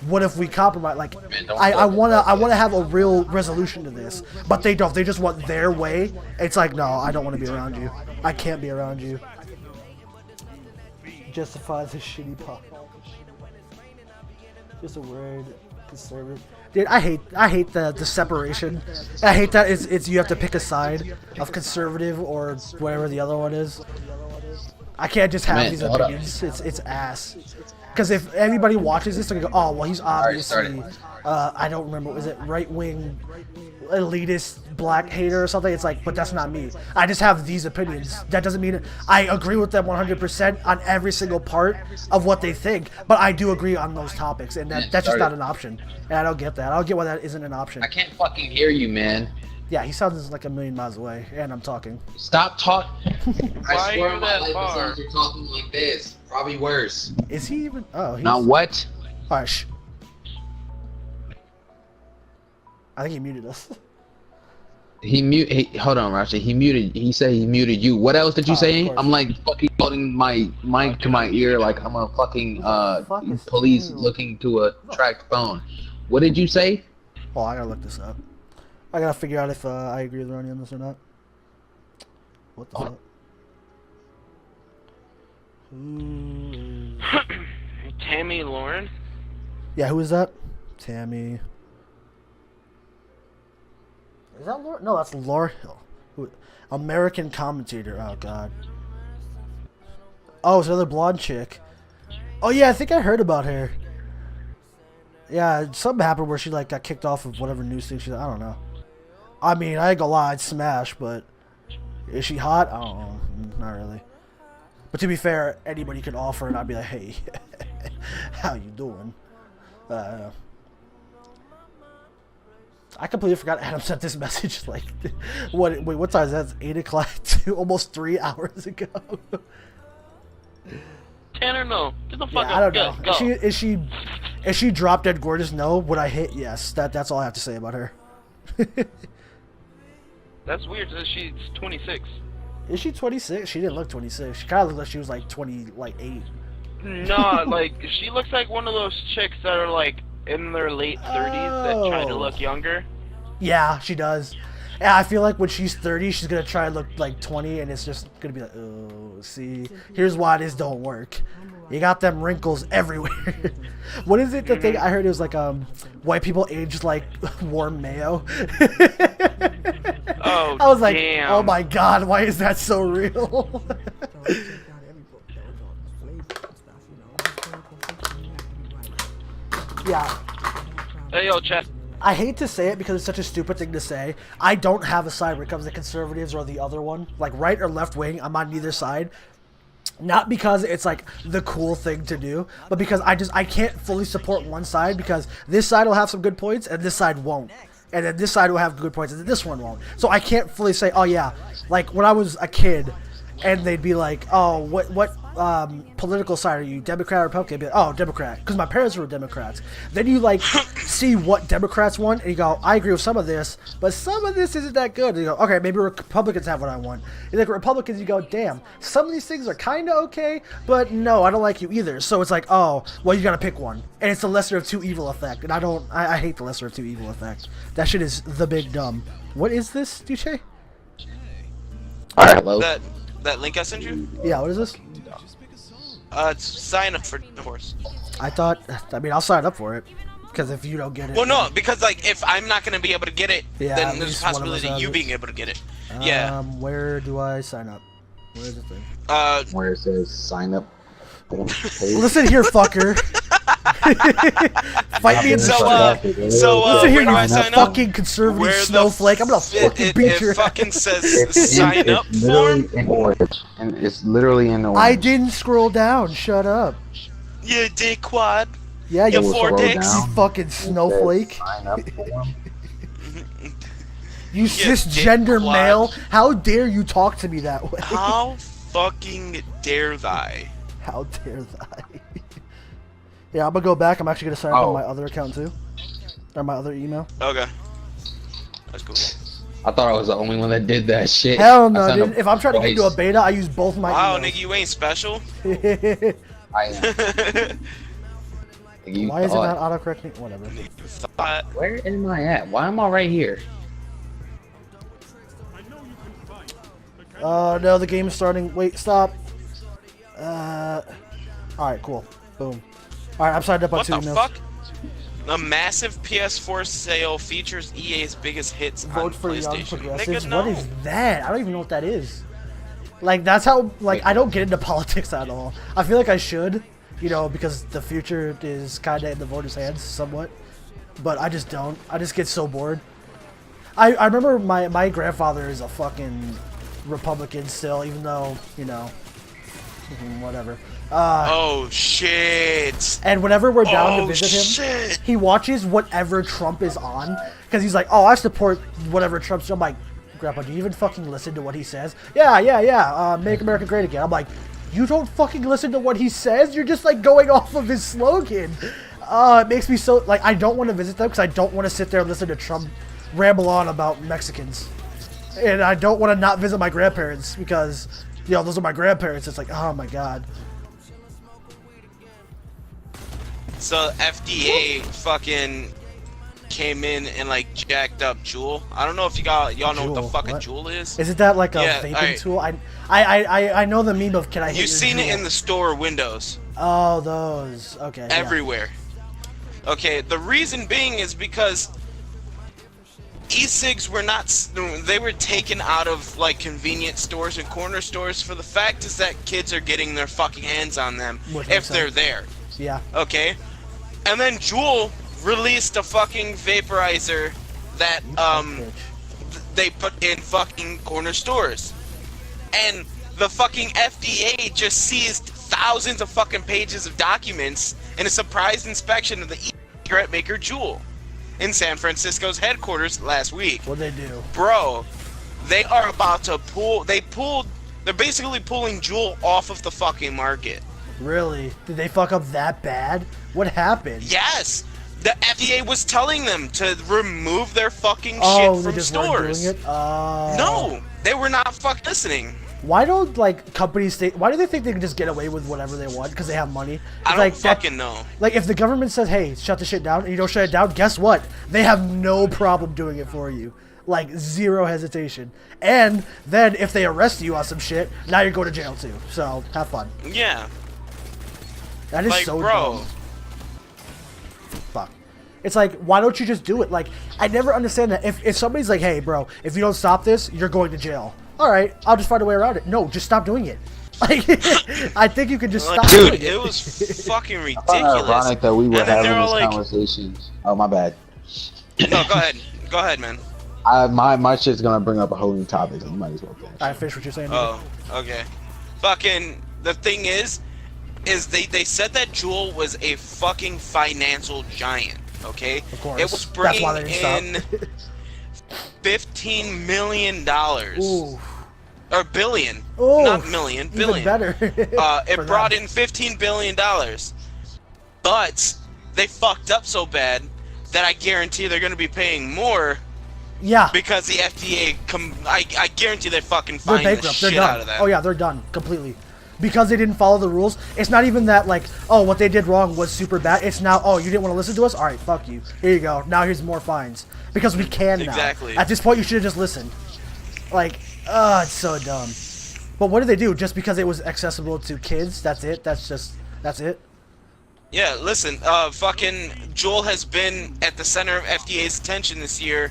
what if we compromise? Like, I wanna have a real resolution to this, but they don't. They just want their way. It's like, no, I don't want to be around you. I can't be around you. Justify the shitty pop. Just a word, conservative. Dude, I hate the separation. I hate that it's you have to pick a side of conservative or whatever the other one is. I can't just have these opinions. It's ass. Because if everybody watches this, they're gonna go, oh well, he's obviously I don't remember, was it right wing elitist black hater or something? It's like, but that's not me. I just have these opinions. That doesn't mean I agree with them 100% on every single part of what they think, but I do agree on those topics, and that's just not an option. And I don't get that. I don't get why that isn't an option. I can't fucking hear you, man. Yeah, he sounds like a million miles away, and I'm talking. Stop talking. Why I swear are you on my that life, far? as long as you're talking like this. Probably worse. Is he even? Oh, he's... Now what? Hush. I think he muted us. Hold on, Rashi. He said he muted you. What else did you Of say? course. I'm like fucking holding my mic to my ear like I'm a fucking police looking to a tracked phone. What did you say? Oh, I gotta look this up. I gotta figure out if I agree with Ronnie on this or not. What the fuck? Who is... Tammy Lauren? Yeah, who is that? Tammy. Is that Laura? No, that's Laura Hill. Who... American commentator. Oh, God. Oh, it's another blonde chick. Oh, yeah, I think I heard about her. Yeah, something happened where she, like, got kicked off of whatever news thing she's... I don't know. I mean, I ain't gonna lie, I'd smash, but... Is she hot? I don't know. Not really. But to be fair, anybody could offer, and I'd be like, hey, how you doing? I completely forgot Adam sent this message, like, wait, what time is that? It's 8 o'clock, almost 3 hours ago. Tanner, no. Get the fuck Yeah, up. I don't know. Go. Is she drop dead gorgeous? No. Would I hit? Yes. That's all I have to say about her. That's weird. She's 26. Is she 26? She didn't look 26. She kind of looked like she was like 28. No, like she looks like one of those chicks that are like in their late 30s that try to Oh. look younger. Yeah, she does. Yeah, I feel like when she's 30, she's gonna try to look like 20, and it's just gonna be like, oh, see, here's why this don't work. You got them wrinkles everywhere. What is it? The thing I heard it was like white people age like warm mayo. Oh, I was like, damn. oh my god, why is that so real? Yeah. Hey, yo, chat. I hate to say it because it's such a stupid thing to say. I don't have a side when it comes to conservatives or the other one. Like right or left wing, I'm on neither side. Not because it's like the cool thing to do, but because I can't fully support one side because this side will have some good points and this side won't. And then this side will have good points and then this one won't. So I can't fully say, oh yeah, like when I was a kid and they'd be like, oh, what political side are you, Democrat or Republican? I'd be like, oh, Democrat, because my parents were Democrats. Then you like see what Democrats want and you go, I agree with some of this, but some of this isn't that good. And you go, okay, maybe Republicans have what I want. And like Republicans, you go, damn, some of these things are kind of okay, but no, I don't like you either. So it's like, oh, well, you gotta pick one, and it's the lesser of two evil effect. And I hate the lesser of two evil effect. That shit is the big dumb. What is this, DJ? Hello. That link I sent you? Yeah, what is this? It's sign up for divorce. I mean, I'll sign up for it. Because if you don't get it... Well, no, because like if I'm not gonna be able to get it, Yeah, at then there's a least one of us possibility of has you it. being able to get it. Yeah. Where do I sign up? Where's the thing? Where it says sign up. Page. Listen here, fucker. Fight me in the So, Listen here, where do I you sign up? fucking conservative Where the snowflake. I'm gonna fucking beat your it fucking ass. says sign up It's literally form. in orange, and it's literally in orange. I didn't scroll down. Shut up. You dickwad. Yeah, You you four scroll dicks. down. fucking It says snowflake. Sign up form. You cisgender dickwad. male. How dare you talk to me that way? How fucking dare thy? How dare thy? Yeah, I'm gonna go back. I'm actually gonna sign up Oh. on my other account too. Or my other email. Okay. That's cool. I thought I was the only one that did that shit. Hell I no, signed dude. up If I'm trying to get into a twice. beta, I use both my Wow, emails. nigga, you ain't special. I am. You Why is it thought- not autocorrecting? Whatever. Thought- Where am I at? Why am I right here? No, the game is starting. Wait, stop. Alright, cool. Boom. Alright, I'm signed up on What 2 the emails. fuck? A massive PS4 sale features EA's biggest hits on Vote for young PlayStation. progressives. Nigga, no. What is that? I don't even know what that is. Like, that's how, like, I don't get into politics at all. I feel like I should, you know, because the future is kind of in the voters' hands somewhat. But I just don't. I just get so bored. I remember my grandfather is a fucking Republican still, even though, you know, whatever. Oh shit! And whenever we're down to Oh visit him, shit! he watches whatever Trump is on because he's like, oh, I support whatever Trump's. I'm like, Grandpa, do you even fucking listen to what he says? Yeah. Make America Great Again. I'm like, you don't fucking listen to what he says. You're just like going off of his slogan. It makes me so like I don't want to visit them because I don't want to sit there and listen to Trump ramble on about Mexicans, and I don't want to not visit my grandparents because you know those are my grandparents. It's like, oh my god. So FDA fucking came in and like jacked up Juul. I don't know if y'all know what the Juul, fuck a what? Juul is. Isn't that like a Yeah, vaping alright. tool? I know the meme of can I hit You've your seen it Juul? in the store windows Oh, those. Okay. yeah. everywhere. Okay, the reason being is because e-cigs were not they were taken out of like convenience stores and corner stores for the fact is that kids are getting their fucking hands on them Which if makes they're sense. there. Yeah. Okay? And then Juul released a fucking vaporizer that Bitch. they put in fucking corner stores. And the fucking FDA just seized thousands of fucking pages of documents in a surprise inspection of the e-cigarette maker Juul in San Francisco's headquarters last week. What'd they do? Bro, they are about to they're basically pulling Juul off of the fucking market. Really? Did they fuck up that bad? What happened? Yes! The FDA was telling them to remove their fucking Oh, shit they from just stores. weren't doing it? No! They were not fucking listening. Why don't like companies think? Why do they think they can just get away with whatever they want because they have money? I don't like fucking know. Like if the government says, "Hey, shut the shit down," and you don't shut it down, guess what? They have no problem doing it for you. Like zero hesitation. And then if they arrest you on some shit, now you're going to jail too. So have fun. Yeah. That is Like, so bro. dumb. Fuck. It's like, why don't you just do it? Like, I never understand that. If somebody's like, hey, bro, if you don't stop this, you're going to jail. All right, I'll just find a way around it. No, just stop doing it. Like, I think you can just stop Dude, doing it. it was fucking I ridiculous. find it ironic that we were And then having they're all this like- conversation. Oh, my bad. No, go ahead. Go ahead, man. My shit's gonna bring up a whole new topic, so you might as well finish. All right, finish what you're saying. Oh, okay. Fucking, the thing is they said that Juul was a fucking financial giant, okay? Of course. It was That's why bringing they didn't in $15 million. Ooh. Or billion. Ooh. Not million, Even billion. better. It For brought them. in $15 billion. But they fucked up so bad that I guarantee they're going to be paying more Yeah. because the FDA, I guarantee they're fucking They're finding the bankrupt. They're shit out done. of that. Oh yeah, they're done completely. Because they didn't follow the rules. It's not even that like, oh, what they did wrong was super bad. It's now, oh, you didn't want to listen to us? All right, fuck you. Here you go. Now here's more fines because we can now. Exactly. At this point, you should have just listened. Like, it's so dumb. But what did they do? Just because it was accessible to kids? That's it. That's it. Yeah, listen, fucking Juul has been at the center of FDA's attention this year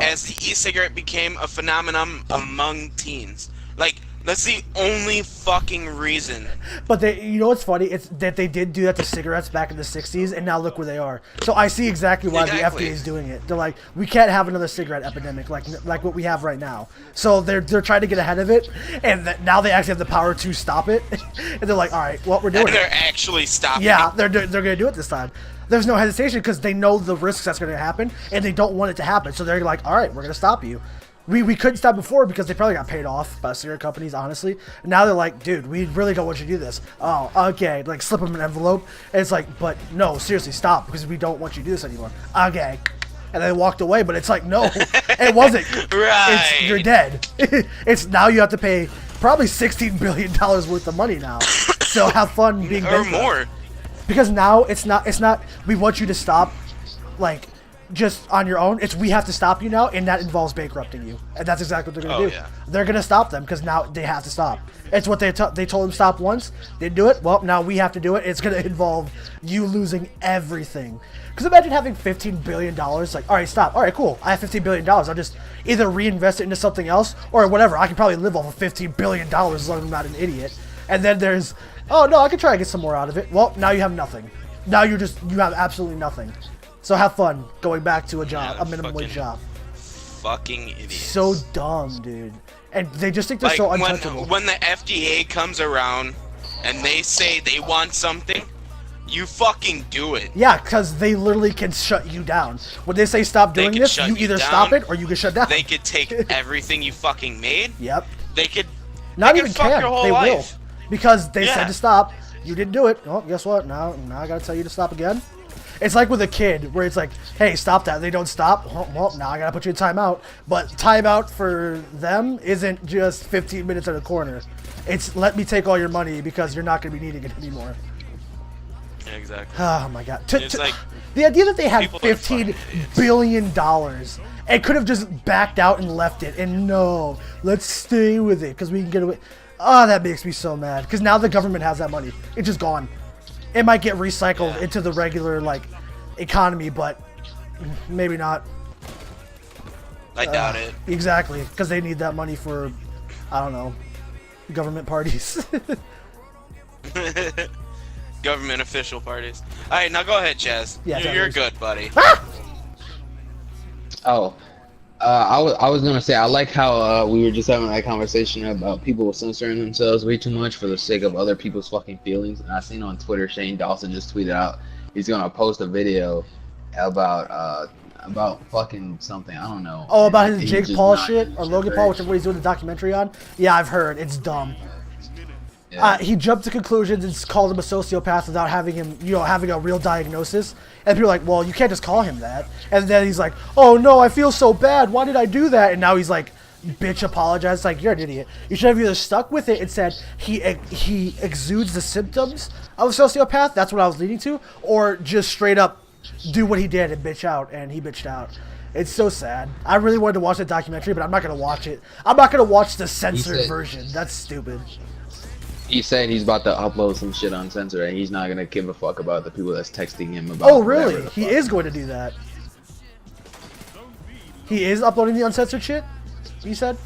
as the e-cigarette became a phenomenon among teens. Like, that's the only fucking reason. But they, you know what's funny? It's that they did do that to cigarettes back in the 60s, and now look where they are. So I see exactly why Exactly. the FDA is doing it. They're like, we can't have another cigarette epidemic like what we have right now. So they're trying to get ahead of it, and now they actually have the power to stop it. And they're like, all right, well, we're doing And they're it. actually stopping Yeah, it. they're gonna do it this time. There's no hesitation because they know the risks that's gonna happen, and they don't want it to happen. So they're like, all right, we're gonna stop you. We couldn't stop before because they probably got paid off by cigarette companies, honestly. And now they're like, dude, we really don't want you to do this. Oh, okay. Like, slip them an envelope. And it's like, but no, seriously, stop because we don't want you to do this anymore. Okay. And they walked away, but it's like, no, it wasn't. Right. You're dead. It's now you have to pay probably $16 billion worth of money now. So have fun being Or bankrupt. more. Because now it's not we want you to stop like just on your own. It's we have to stop you now, and that involves bankrupting you. And that's exactly what they're gonna Oh, do. yeah. They're gonna stop them because now they have to stop. It's what they told them stop once. They do it. Well, now we have to do it. It's gonna involve you losing everything. Because imagine having $15 billion. Like, all right, stop. All right, cool. I have $15 billion. I'll just either reinvest it into something else or whatever. I can probably live off of $15 billion as long as I'm not an idiot. And then there's, oh no, I can try to get some more out of it. Well, now you have nothing. Now you have absolutely nothing. So have fun going back to a job, Yeah, a minimum wage fucking- job. Fucking idiots. So dumb, dude. And they just think they're like so untouchable. when the FDA comes around and they say they want something, you fucking do it. Yeah, because they literally can shut you down. When they say stop They doing can this, shut you you either down. stop it or you get shut down. They could take everything you fucking made. Yep. They could Not they even could fuck can. your whole They life. will. Because they said Yeah. to stop. You didn't do it. Well, guess what? Now I gotta tell you to stop again. It's like with a kid where it's like, hey, stop that. They don't stop. Well, now I gotta put you in timeout. But timeout for them isn't just 15 minutes at a corner. It's let me take all your money because you're not gonna be needing it anymore. Yeah, exactly. Oh my god. It's like The idea that they had people are fucking $15 idiots. billion and could have just backed out and left it. And no, let's stay with it because we can get away. Oh, that makes me so mad. Because now the government has that money. It's just gone. It might get recycled into the regular, like, economy, but maybe not. I doubt it. Exactly. Because they need that money for, I don't know, government parties. Government official parties. All right, now go ahead, Chaz. Yeah, You're Chaz, good, buddy. Oh, I was gonna say I like how we were just having that conversation about people censoring themselves way too much for the sake of other people's fucking feelings. And I seen on Twitter Shane Dawson just tweeted out he's gonna post a video about fucking something, I don't know. Oh, about And his he's Jake just Paul not shit using or it Logan very- Paul, whichever one he's doing the documentary on. Yeah, I've heard. It's dumb. Yeah. He jumped to conclusions and called him a sociopath without having him, having a real diagnosis. And people are like, well, you can't just call him that. And then he's like, oh no, I feel so bad. Why did I do that? And now he's like, bitch apologize. It's like, you're an idiot. You should have either stuck with it and said he exudes the symptoms of a sociopath. That's what I was leading to, or just straight up do what he did and bitch out, and he bitched out. It's so sad. I really wanted to watch that documentary, but I'm not gonna watch it. I'm not gonna watch the censored version. That's stupid. He said he's about to upload some shit uncensored, and he's not gonna give a fuck about the people that's texting him about. Oh, really? He is going to do that. He is uploading the uncensored shit? You said?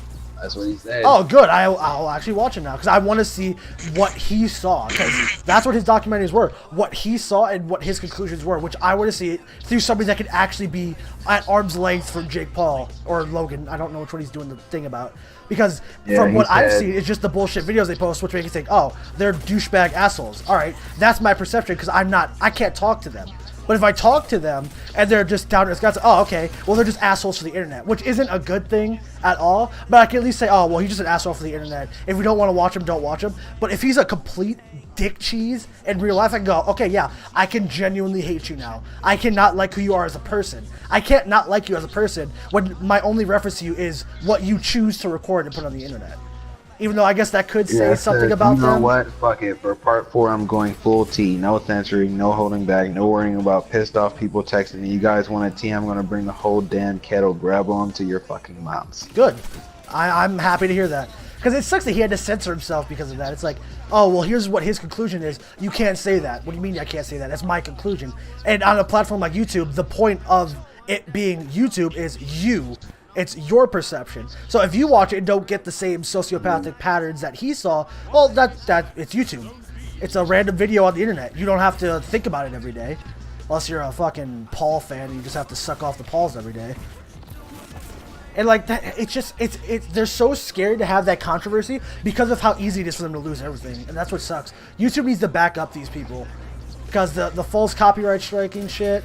That's what he said. Oh, good. I'll actually watch it now because I want to see what he saw, because that's what his documentaries were. What he saw and what his conclusions were, which I want to see it through somebody that could actually be at arm's length from Jake Paul or Logan. I don't know which one he's doing the thing about. Because from what I've seen, it's just the bullshit videos they post, which make you think, oh, they're douchebag assholes. All right, that's my perception because I can't talk to them. But if I talk to them and they're just down to guys, oh, okay, well, they're just assholes for the internet, which isn't a good thing at all. But I can at least say, oh, well, he's just an asshole for the internet. If we don't want to watch him, don't watch him. But if he's a complete dick cheese in real life, I can go, okay, yeah, I can genuinely hate you now. I cannot like who you are as a person. I can't not like you as a person when my only reference to you is what you choose to record and put on the internet. Even though I guess that could say something about them. You know what? Fuck it. For part 4, I'm going full T. No censoring, no holding back, no worrying about pissed off people texting me. You guys want a T? I'm gonna bring the whole damn kettle. Grab on to your fucking moms. Good. I'm happy to hear that. Because it sucks that he had to censor himself because of that. It's like, oh, well, here's what his conclusion is. You can't say that. What do you mean I can't say that? That's my conclusion. And on a platform like YouTube, the point of it being YouTube is you. It's your perception. So if you watch it and don't get the same sociopathic patterns that he saw, well, that it's YouTube. It's a random video on the internet. You don't have to think about it every day. Unless you're a fucking Paul fan and you just have to suck off the Pauls every day. And like that, they're so scared to have that controversy because of how easy it is for them to lose everything. And that's what sucks. YouTube needs to back up these people. Because the false copyright striking shit,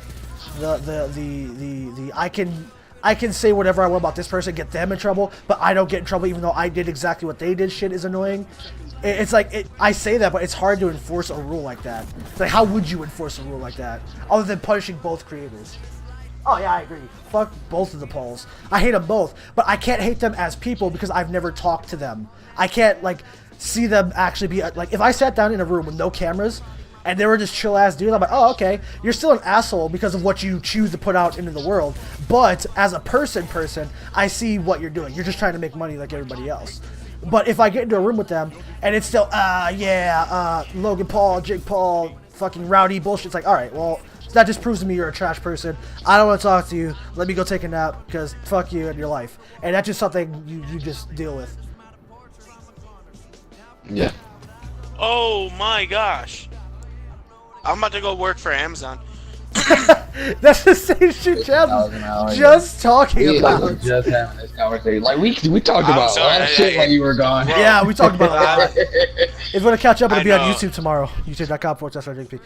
I can say whatever I want about this person, get them in trouble, but I don't get in trouble even though I did exactly what they did. Shit is annoying. It's like, I say that, but it's hard to enforce a rule like that. It's like, how would you enforce a rule like that? Other than punishing both creators. Oh yeah, I agree. Fuck both of the Pauls. I hate them both, but I can't hate them as people because I've never talked to them. I can't, like, see them actually be, like, if I sat down in a room with no cameras, and they were just chill ass dudes, I'm like, oh, okay, you're still an asshole because of what you choose to put out into the world. But as a person, I see what you're doing. You're just trying to make money like everybody else. But if I get into a room with them and it's still, Logan Paul, Jake Paul, fucking rowdy bullshit, it's like, all right, well, that just proves to me you're a trash person. I don't want to talk to you. Let me go take a nap because fuck you and your life. And that's just something you just deal with. Yeah. Oh my gosh. I'm about to go work for Amazon. That's the same shit Chad was just talking about. Like, just having this conversation. Like, we talked I'm about sorry, a lot of shit while you were gone. Yeah, we talked about a lot. If you want to catch up, it'll be on know. YouTube tomorrow. YouTube.com/RJP.